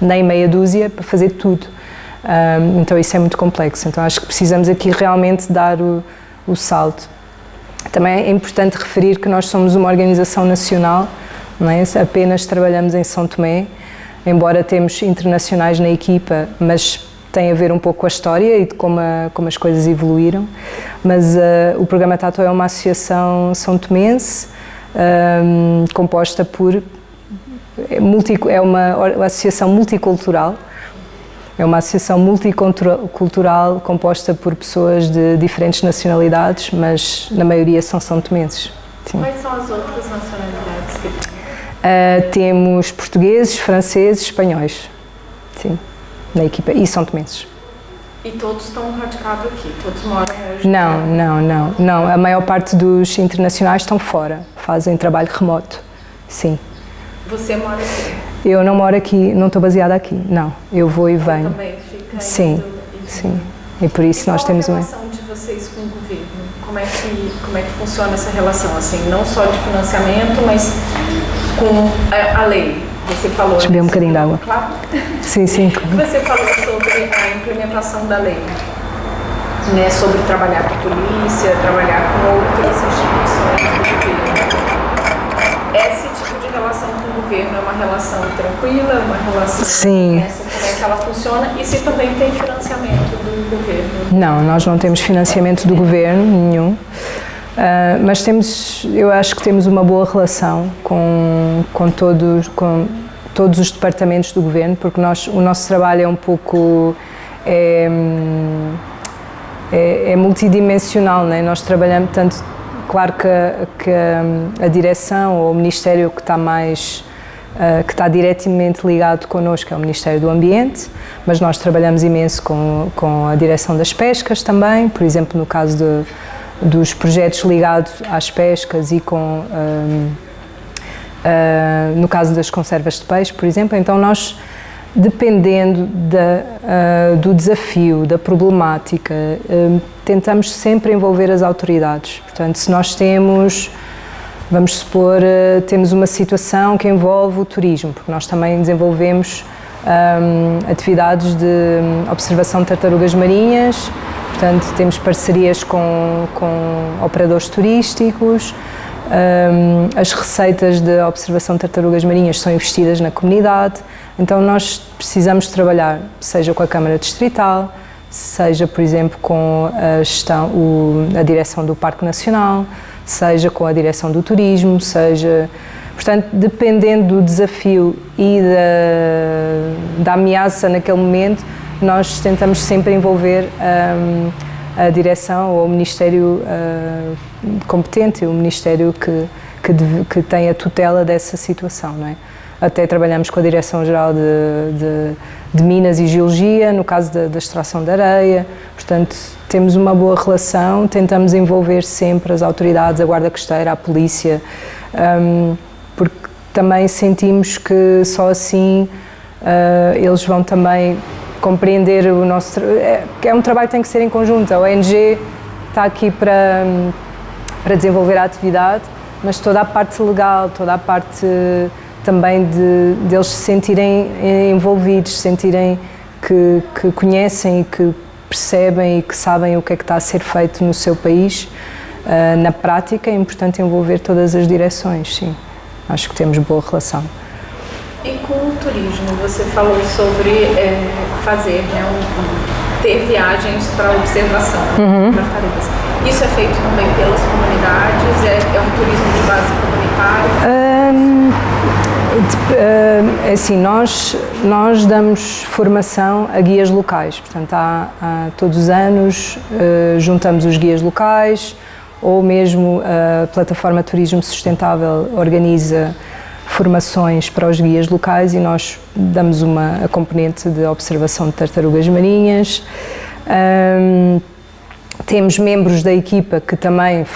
nem meia dúzia para fazer tudo. Então isso é muito complexo, então acho que precisamos aqui realmente dar o salto. Também é importante referir que nós somos uma organização nacional, não é? Apenas trabalhamos em São Tomé, embora temos internacionais na equipa, mas tem a ver um pouco com a história e de como as coisas evoluíram, mas o Programa Tato é uma associação são tomense, composta por, é uma associação multicultural, é uma associação multicultural composta por pessoas de diferentes nacionalidades, mas na maioria são são tomenses. Quais são as outras nacionalidades que tem? Temos portugueses, franceses, espanhóis, sim, na equipa, e são tomenses. E todos estão radicados aqui? Todos moram hoje? Não. A maior parte dos internacionais estão fora, fazem trabalho remoto, sim. Você mora aqui? Eu não moro aqui, não estou baseada aqui, não. Eu vou e venho. Você também fica sim, sim. E por isso nós temos uma... Qual a relação de vocês com o governo? Como é que funciona essa relação, assim, não só de financiamento, mas com a lei? Você falou... Deixa eu beber um bocadinho de água. Claro. Sim. Você falou sobre a implementação da lei, né? Sobre trabalhar com a polícia, trabalhar com outras instituições do governo. Esse tipo de relação com o governo é uma relação tranquila, uma relação... Sim. Como é que ela funciona e se também tem financiamento do governo? Não, nós não temos financiamento do governo nenhum. Mas eu acho que temos uma boa relação com todos os departamentos do governo, porque o nosso trabalho é um pouco multidimensional, né? Nós trabalhamos tanto, claro que a direção ou o Ministério que está diretamente ligado connosco é o Ministério do Ambiente, mas nós trabalhamos imenso com a direção das pescas também, por exemplo, no caso dos projetos ligados às pescas e no caso das conservas de peixe, por exemplo. Então nós, dependendo do desafio, da problemática, tentamos sempre envolver as autoridades. Portanto, se nós vamos supor, temos uma situação que envolve o turismo, porque nós também desenvolvemos atividades de observação de tartarugas marinhas. Portanto, temos parcerias com operadores turísticos, as receitas de observação de tartarugas marinhas são investidas na comunidade, então nós precisamos trabalhar, seja com a Câmara Distrital, seja, por exemplo, com a direção do Parque Nacional, seja com a direção do turismo, portanto, dependendo do desafio e da ameaça naquele momento, nós tentamos sempre envolver a direção ou o Ministério competente, o Ministério que tem a tutela dessa situação, não é? Até trabalhamos com a Direção-Geral de Minas e Geologia, no caso da extração de areia, portanto, temos uma boa relação, tentamos envolver sempre as autoridades, a Guarda Costeira, a Polícia, porque também sentimos que só assim eles vão também compreender o nosso... É um trabalho que tem que ser em conjunto. A ONG está aqui para desenvolver a atividade, mas toda a parte legal, toda a parte também deles se sentirem envolvidos, sentirem que conhecem e que percebem e que sabem o que é que está a ser feito no seu país, Na prática é importante envolver todas as direções, sim. Acho que temos boa relação. E com o turismo, você falou sobre fazer, ter viagens para observação de tartarugas. Isso é feito também pelas comunidades? É um turismo de base comunitária? Assim, nós damos formação a guias locais, portanto, todos os anos juntamos os guias locais, ou mesmo a plataforma Turismo Sustentável organiza formações para os guias locais e nós damos a componente de observação de tartarugas marinhas. Temos membros da equipa que também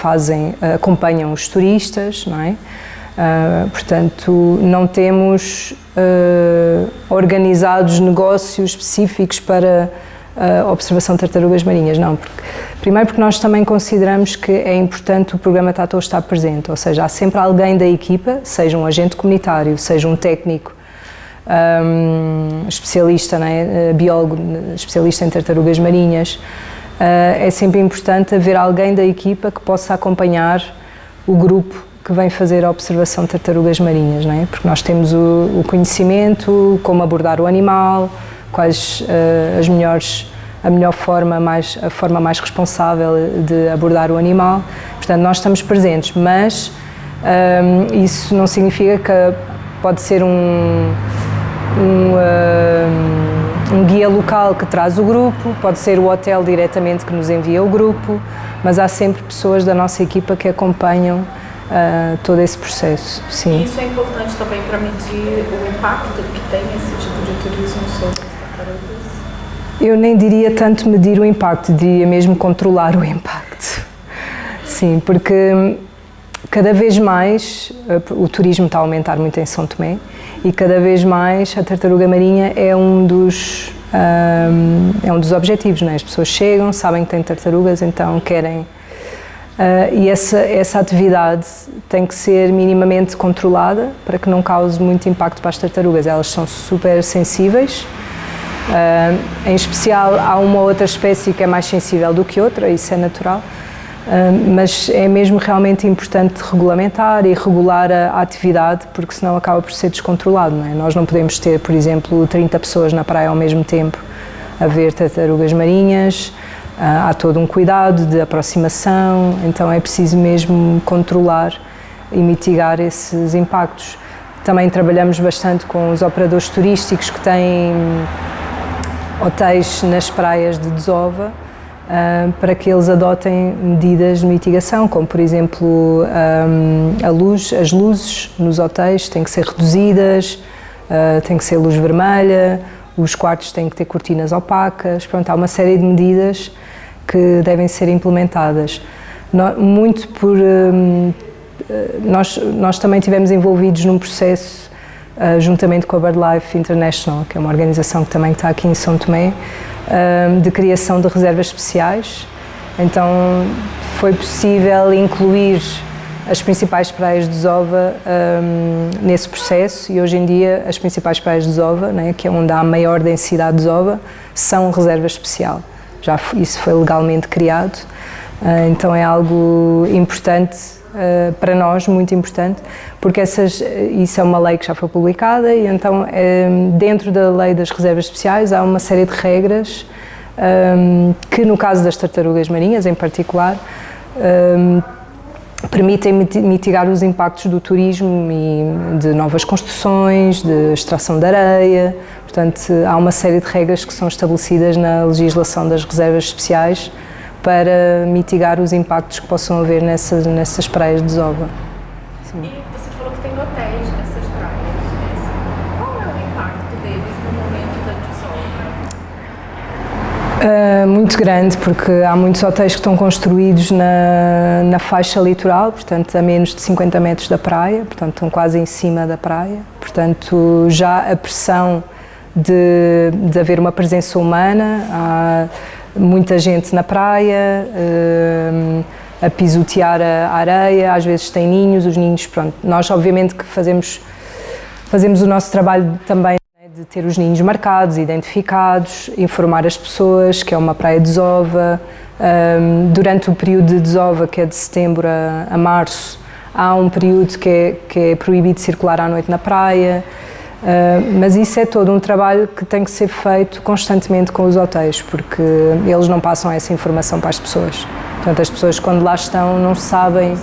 acompanham os turistas, não é? Portanto, não temos organizados negócios específicos para a observação de tartarugas marinhas, não. Primeiro porque nós também consideramos que é importante o programa TATO estar presente, ou seja, há sempre alguém da equipa, seja um agente comunitário, seja um técnico, especialista, não é? Biólogo, especialista em tartarugas marinhas. É sempre importante haver alguém da equipa que possa acompanhar o grupo que vem fazer a observação de tartarugas marinhas, não é? Porque nós temos o conhecimento, como abordar o animal, quais a melhor forma, a forma mais responsável de abordar o animal. Portanto, nós estamos presentes, mas isso não significa que pode ser um guia local que traz o grupo, pode ser o hotel diretamente que nos envia o grupo, mas há sempre pessoas da nossa equipa que acompanham todo esse processo. Sim. E isso é importante também para medir o impacto que tem esse tipo de turismo sobre as tartarugas? Eu nem diria tanto medir o impacto, diria mesmo controlar o impacto. Sim, porque cada vez mais o turismo está a aumentar muito em São Tomé e cada vez mais a tartaruga marinha é um dos objetivos, não é? As pessoas chegam, sabem que têm tartarugas, então querem. E essa atividade tem que ser minimamente controlada para que não cause muito impacto para as tartarugas. Elas são super sensíveis, em especial há uma outra espécie que é mais sensível do que outra, isso é natural, mas é mesmo realmente importante regulamentar e regular a atividade, porque senão acaba por ser descontrolado, não é? Nós não podemos ter, por exemplo, 30 pessoas na praia ao mesmo tempo a ver tartarugas marinhas. Há todo um cuidado de aproximação, então é preciso mesmo controlar e mitigar esses impactos. Também trabalhamos bastante com os operadores turísticos que têm hotéis nas praias de desova, para que eles adotem medidas de mitigação, como por exemplo as luzes nos hotéis têm que ser reduzidas, tem que ser luz vermelha, os quartos têm que ter cortinas opacas, pronto, há uma série de medidas que devem ser implementadas. Nós também estivemos envolvidos num processo, juntamente com a BirdLife International, que é uma organização que também está aqui em São Tomé, de criação de reservas especiais. Então foi possível incluir as principais praias de desova nesse processo e hoje em dia as principais praias de desova, né, que é onde há maior densidade de desova, são reserva especial. Isso foi legalmente criado, então é algo importante para nós, muito importante, porque isso é uma lei que já foi publicada e então dentro da lei das reservas especiais há uma série de regras que no caso das tartarugas marinhas em particular permitem mitigar os impactos do turismo e de novas construções, de extração de areia. Portanto, há uma série de regras que são estabelecidas na legislação das reservas especiais para mitigar os impactos que possam haver nessas praias de desova. Sim. E você falou que tem hotéis nessas praias. Qual é o impacto deles no momento da desova? Muito grande, porque há muitos hotéis que estão construídos na faixa litoral, portanto a menos de 50 metros da praia, portanto estão quase em cima da praia, portanto já a pressão de haver uma presença humana, há muita gente na praia, a pisotear a areia, às vezes tem ninhos, os ninhos, pronto, nós obviamente que fazemos o nosso trabalho também de ter os ninhos marcados, identificados, informar as pessoas que é uma praia de desova. Durante o período de desova, que é de setembro a março, há um período que é proibido circular à noite na praia. Mas isso é todo um trabalho que tem que ser feito constantemente com os hotéis, porque eles não passam essa informação para as pessoas. Portanto, as pessoas quando lá estão não sabem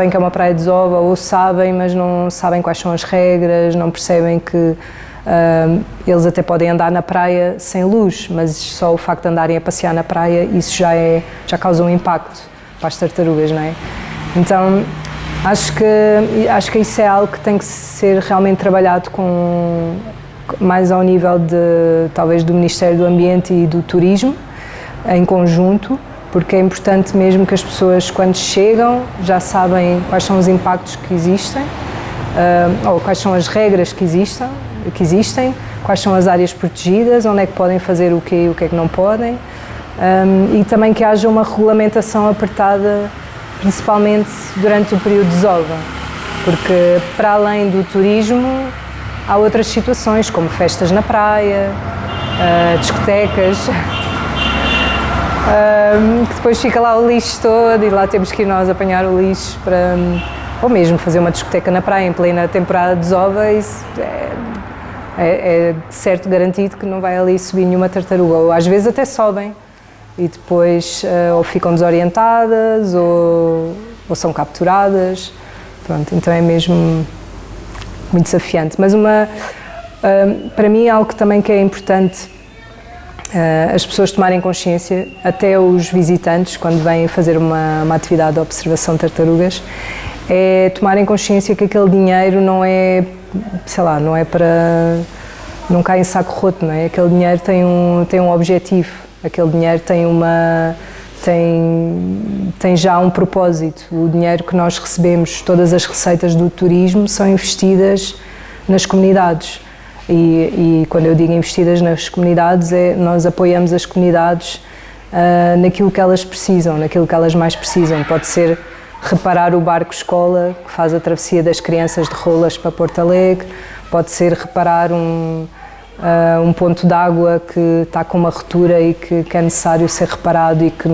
que é uma praia de desova, ou sabem, mas não sabem quais são as regras, não percebem que eles até podem andar na praia sem luz, mas só o facto de andarem a passear na praia, isso já causa um impacto para as tartarugas, não é? Então, acho que isso é algo que tem que ser realmente trabalhado mais ao nível talvez do Ministério do Ambiente e do Turismo, em conjunto, porque é importante mesmo que as pessoas, quando chegam, já sabem quais são os impactos que existem, ou quais são as regras que existem, quais são as áreas protegidas, onde é que podem fazer o quê e o que é que não podem, e também que haja uma regulamentação apertada, principalmente durante o período de desova, porque para além do turismo há outras situações, como festas na praia, discotecas, que depois fica lá o lixo todo e lá temos que ir nós apanhar o lixo ou mesmo fazer uma discoteca na praia em plena temporada de desova. Isso é de certo garantido que não vai ali subir nenhuma tartaruga, ou às vezes até sobem e depois ou ficam desorientadas ou são capturadas. Pronto, então é mesmo muito desafiante. Mas para mim algo também que é importante as pessoas tomarem consciência, até os visitantes, quando vêm fazer uma atividade de observação de tartarugas, é tomarem consciência que aquele dinheiro não é, sei lá, não é para... não cai em saco roto, não é? Aquele dinheiro tem um objetivo, aquele dinheiro tem já um propósito. O dinheiro que nós recebemos, todas as receitas do turismo, são investidas nas comunidades. E quando eu digo investidas nas comunidades, nós apoiamos as comunidades naquilo que elas precisam, naquilo que elas mais precisam. Pode ser reparar o barco escola que faz a travessia das crianças de Rolas para Porto Alegre, pode ser reparar um ponto de água que está com uma ruptura e que é necessário ser reparado e que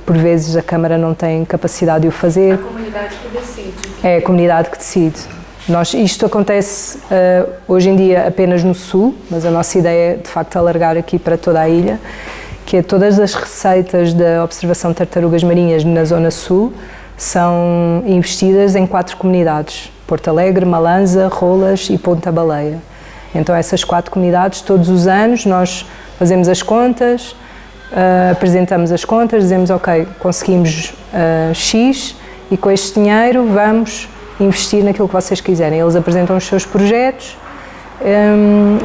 por vezes a Câmara não tem capacidade de o fazer. A comunidade que decide. É a comunidade que decide. Isto acontece hoje em dia apenas no Sul, mas a nossa ideia é de facto alargar aqui para toda a ilha, que é todas as receitas da observação de tartarugas marinhas na Zona Sul são investidas em 4 comunidades: Porto Alegre, Malanza, Rolas e Ponta Baleia. Então essas 4 comunidades, todos os anos nós fazemos as contas, apresentamos as contas, dizemos ok, conseguimos X e com este dinheiro vamos investir naquilo que vocês quiserem. Eles apresentam os seus projetos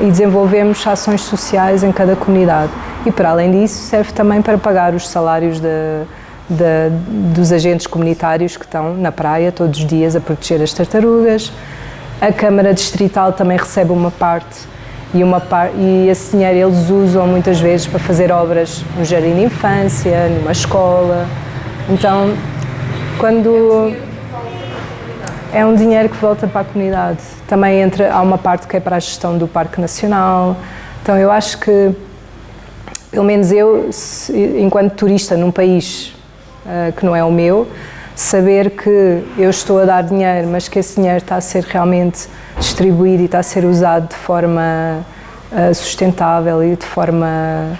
e desenvolvemos ações sociais em cada comunidade. E para além disso serve também para pagar os salários dos agentes comunitários que estão na praia todos os dias a proteger as tartarugas. A Câmara Distrital também recebe uma parte e esse dinheiro eles usam muitas vezes para fazer obras no jardim de infância, numa escola. Então, é um dinheiro que volta para a comunidade. Também há uma parte que é para a gestão do Parque Nacional. Então eu acho que, pelo menos eu, enquanto turista num país que não é o meu, saber que eu estou a dar dinheiro, mas que esse dinheiro está a ser realmente distribuído e está a ser usado de forma sustentável e de forma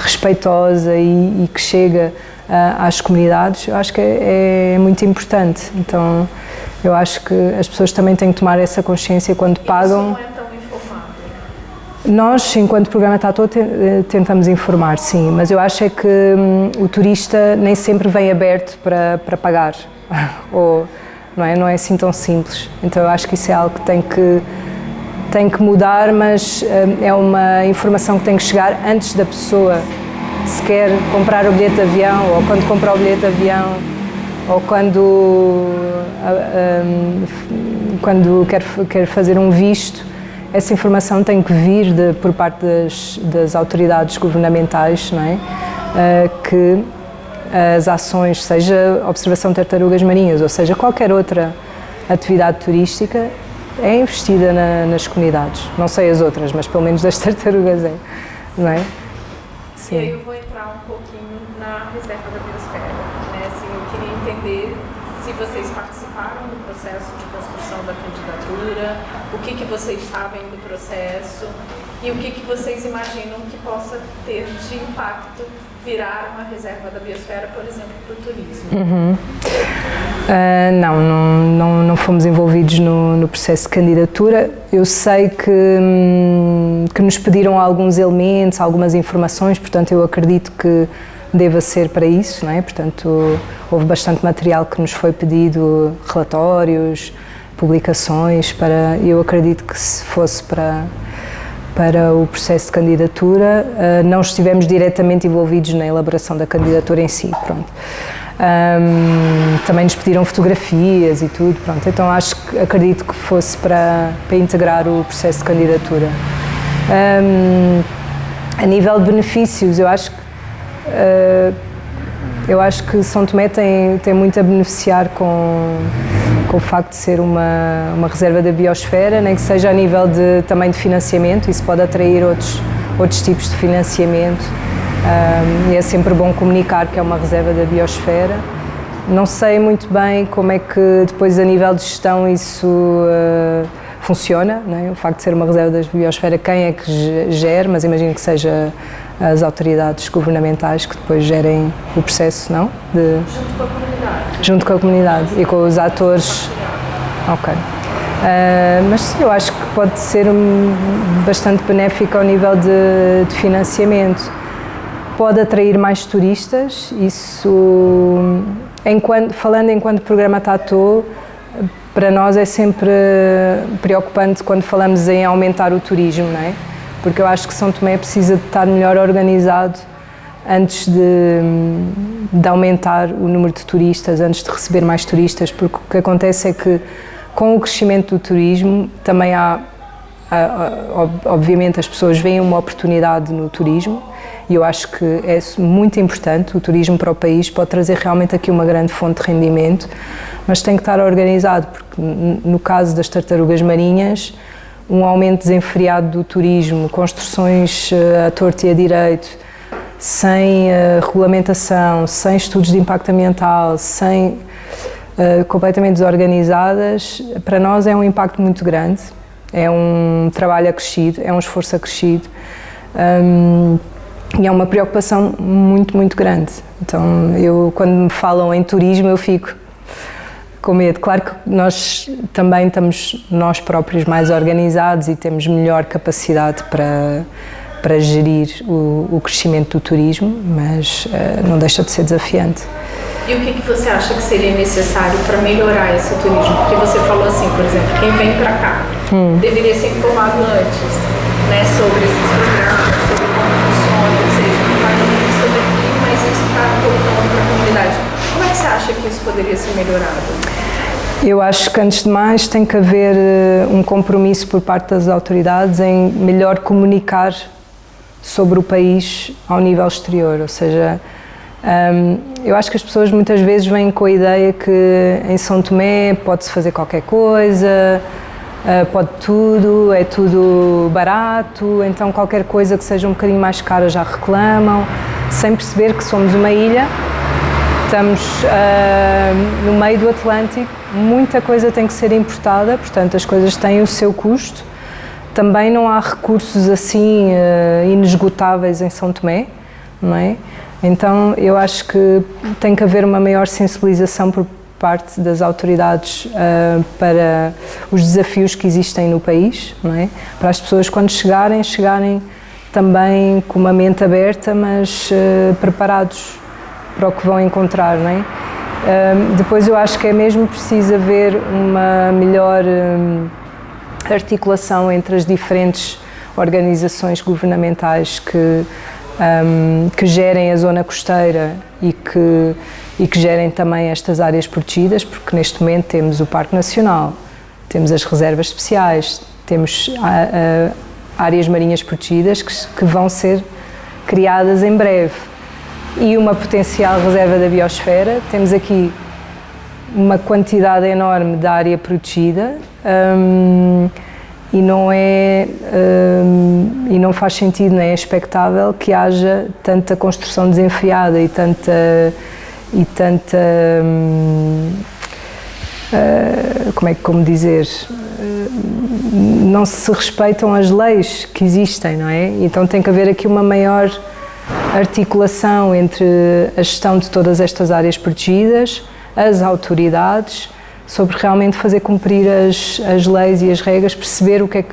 respeitosa e que chega às comunidades, eu acho que é muito importante. Então, eu acho que as pessoas também têm que tomar essa consciência quando pagam. Isso não é tão informado? Nós, enquanto programa Tatô, tentamos informar, sim, mas eu acho é que o turista nem sempre vem aberto para pagar, ou não é assim tão simples. Então, eu acho que isso é algo que tem que mudar, mas é uma informação que tem que chegar antes da pessoa se quer comprar o bilhete de avião, ou quando compra o bilhete de avião, ou quando quer fazer um visto. Essa informação tem que vir por parte das autoridades governamentais, não é? Que as ações, seja observação de tartarugas marinhas, ou seja, qualquer outra atividade turística, é investida nas comunidades. Não sei as outras, mas pelo menos das tartarugas é, não é? Sim. E aí eu vou entrar um pouquinho na reserva da biosfera, né? Assim, eu queria entender se vocês participaram do processo de construção da candidatura, o que vocês sabem do processo e o que vocês imaginam que possa ter de impacto virar uma reserva da biosfera, por exemplo, para o turismo. Não fomos envolvidos no processo de candidatura. Eu sei que nos pediram alguns elementos, algumas informações, portanto eu acredito que deva ser para isso, não é? Portanto, houve bastante material que nos foi pedido, relatórios, publicações, eu acredito que se fosse para o processo de candidatura. Não estivemos diretamente envolvidos na elaboração da candidatura em si, pronto. Também nos pediram fotografias e tudo, pronto. Então acredito que fosse para integrar o processo de candidatura. A nível de benefícios, eu acho que São Tomé tem muito a beneficiar com o facto de ser uma reserva da biosfera, nem que seja a nível também de financiamento. Isso pode atrair outros tipos de financiamento. E é sempre bom comunicar que é uma reserva da biosfera. Não sei muito bem como é que depois a nível de gestão isso funciona, não é? O facto de ser uma reserva da biosfera, quem é que gera, mas imagino que seja as autoridades governamentais que depois gerem o processo, não? Junto com a comunidade. Junto com a comunidade e com os atores. Ok. Mas sim, eu acho que pode ser bastante benéfico ao nível de financiamento. Pode atrair mais turistas, isso, falando enquanto programa Tatô, para nós é sempre preocupante quando falamos em aumentar o turismo, não é? Porque eu acho que São Tomé precisa de estar melhor organizado antes de aumentar o número de turistas, antes de receber mais turistas, porque o que acontece é que com o crescimento do turismo também obviamente as pessoas veem uma oportunidade no turismo e eu acho que é muito importante. O turismo para o país pode trazer realmente aqui uma grande fonte de rendimento, mas tem que estar organizado, porque no caso das tartarugas marinhas, um aumento desenfreado do turismo, construções à torto e à direito, sem regulamentação, sem estudos de impacto ambiental, completamente desorganizadas, para nós é um impacto muito grande, é um trabalho acrescido, é um esforço acrescido e é uma preocupação muito, muito grande. Então, quando me falam em turismo, eu fico com medo. Claro que nós também estamos nós próprios mais organizados e temos melhor capacidade para gerir o crescimento do turismo, mas não deixa de ser desafiante. E o que você acha que seria necessário para melhorar esse turismo? Porque você falou assim, por exemplo, quem vem para cá deveria ser informado antes, né, sobre esses programas, sobre como funciona, ou seja, não vai isso daqui, mas isso está voltando para a comunidade. Como é que você acha que isso poderia ser melhorado? Eu acho que, antes de mais, tem que haver um compromisso por parte das autoridades em melhor comunicar sobre o país ao nível exterior, ou seja, eu acho que as pessoas muitas vezes vêm com a ideia que em São Tomé pode-se fazer qualquer coisa, pode tudo, é tudo barato, então qualquer coisa que seja um bocadinho mais cara já reclamam, sem perceber que somos uma ilha, estamos no meio do Atlântico, muita coisa tem que ser importada, portanto as coisas têm o seu custo. Também não há recursos assim inesgotáveis em São Tomé, não é? Então eu acho que tem que haver uma maior sensibilização por parte das autoridades para os desafios que existem no país, não é? Para as pessoas, quando chegarem também com uma mente aberta, mas preparados para o que vão encontrar, não é? Depois eu acho que é mesmo preciso haver uma melhor articulação entre as diferentes organizações governamentais que gerem a zona costeira e que gerem também estas áreas protegidas, porque neste momento temos o Parque Nacional, temos as reservas especiais, temos áreas marinhas protegidas que vão ser criadas em breve e uma potencial reserva da biosfera. Temos aqui uma quantidade enorme de área protegida e não faz sentido nem é expectável que haja tanta construção desenfreada e tanta como dizer, não se respeitam as leis que existem, não é? Então tem que haver aqui uma maior articulação entre a gestão de todas estas áreas protegidas, as autoridades, sobre realmente fazer cumprir as leis e as regras, perceber o que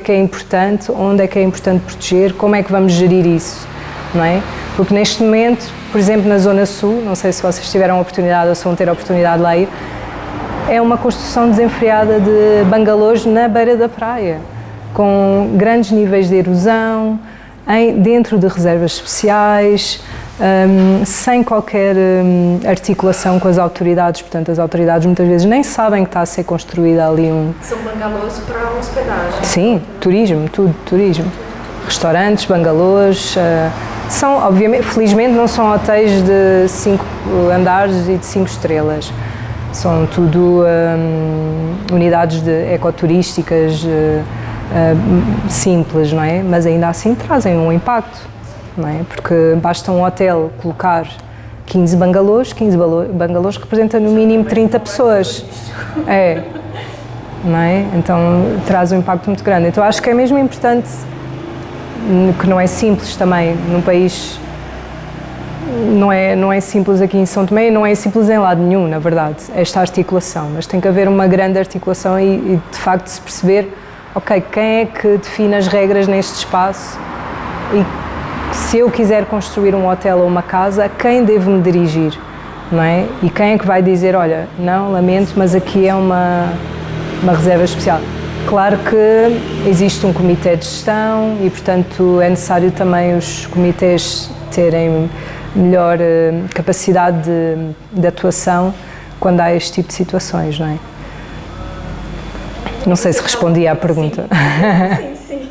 é importante, onde é que é importante proteger, como é que vamos gerir isso, não é? Porque neste momento, por exemplo, na Zona Sul, não sei se vocês tiveram a oportunidade ou se vão ter a oportunidade de lá ir, é uma construção desenfreada de bangalôs na beira da praia, com grandes níveis de erosão, dentro de reservas especiais, sem qualquer articulação com as autoridades. Portanto, as autoridades muitas vezes nem sabem que está a ser construída ali São bangalôs para hospedagem? Sim, turismo, tudo, turismo. Restaurantes, bangalôs, são, obviamente, felizmente não são hotéis de 5 andares e de 5 estrelas. São tudo unidades ecoturísticas simples, não é? Mas ainda assim trazem um impacto, não é? Porque basta um hotel colocar 15 bangalôs representa no mínimo 30 pessoas. É, não é? Então traz um impacto muito grande. Então acho que é mesmo importante, que não é simples também num país. Não é simples aqui em São Tomé e não é simples em lado nenhum, na verdade, esta articulação, mas tem que haver uma grande articulação e de facto se perceber, ok, quem é que define as regras neste espaço e se eu quiser construir um hotel ou uma casa, a quem devo me dirigir, não é? E quem é que vai dizer, olha, não, lamento, mas aqui é uma reserva especial. Claro que existe um comitê de gestão e, portanto, é necessário também os comitês terem melhor capacidade de atuação quando há este tipo de situações, não é? Não sei se respondi à pergunta. Sim.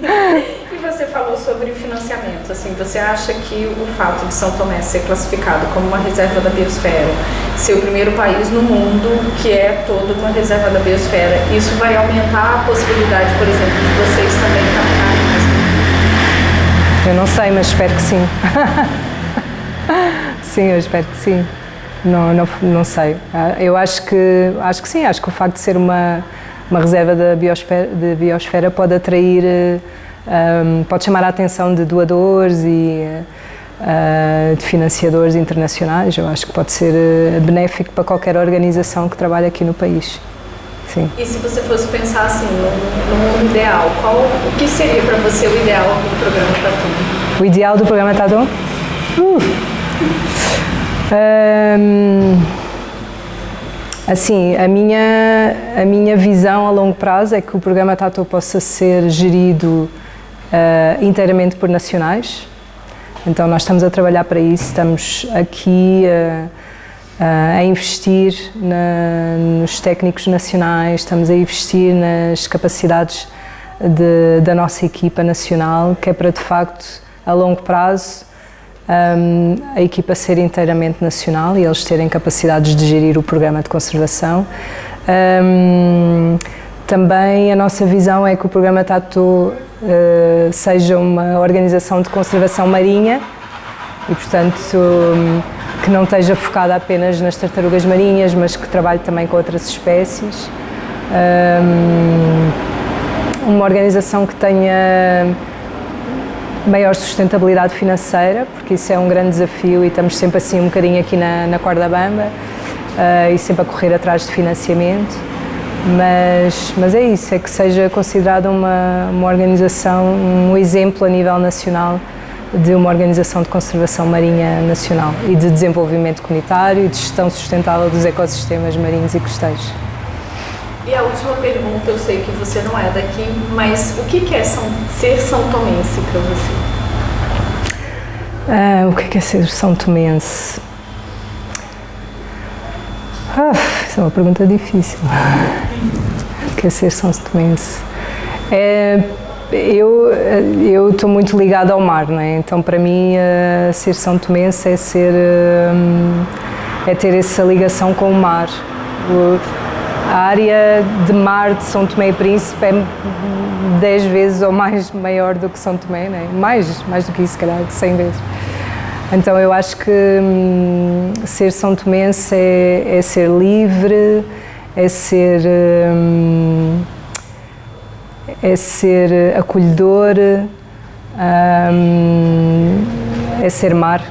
E você falou sobre o financiamento, assim, você acha que o fato de São Tomé ser classificado como uma reserva da biosfera, ser o primeiro país no mundo que é toda uma reserva da biosfera, isso vai aumentar a possibilidade, por exemplo, de vocês também captarem mais? Eu não sei, mas espero que sim. Sim, eu espero que sim. Não sei. Eu acho que sim, acho que o facto de ser uma reserva de biosfera pode atrair, pode chamar a atenção de doadores e de financiadores internacionais. Eu acho que pode ser benéfico para qualquer organização que trabalhe aqui no país. Sim. E se você fosse pensar assim, no mundo ideal, o que seria para você o ideal do programa Tatum? O ideal do programa Tatum? Assim, a minha visão a longo prazo é que o programa Tatum possa ser gerido inteiramente por nacionais. Então nós estamos a trabalhar para isso, estamos aqui a investir nos técnicos nacionais, estamos a investir nas capacidades da nossa equipa nacional, que é para de facto a longo prazo a equipa ser inteiramente nacional e eles terem capacidades de gerir o programa de conservação. Também a nossa visão é que o programa Tatum seja uma organização de conservação marinha e, portanto, que não esteja focada apenas nas tartarugas marinhas, mas que trabalhe também com outras espécies. Uma organização que tenha maior sustentabilidade financeira, porque isso é um grande desafio e estamos sempre assim um bocadinho aqui na corda bamba e sempre a correr atrás de financiamento, mas é isso, é que seja considerada uma organização, um exemplo a nível nacional de uma organização de conservação marinha nacional e de desenvolvimento comunitário e de gestão sustentável dos ecossistemas marinhos e costeiros. E a última pergunta, eu sei que você não é daqui, mas o que é ser são tomense para você? O que é ser são tomense? Isso é uma pergunta difícil. O que é ser são tomense? Eu estou muito ligada ao mar, não é? Então para mim ser são tomense é ser é ter essa ligação com o mar. A área de mar de São Tomé e Príncipe é 10 vezes ou mais maior do que São Tomé, né? mais do que isso, se calhar, 100 vezes. Então eu acho que ser são tomense é ser livre, é ser acolhedor, é ser mar.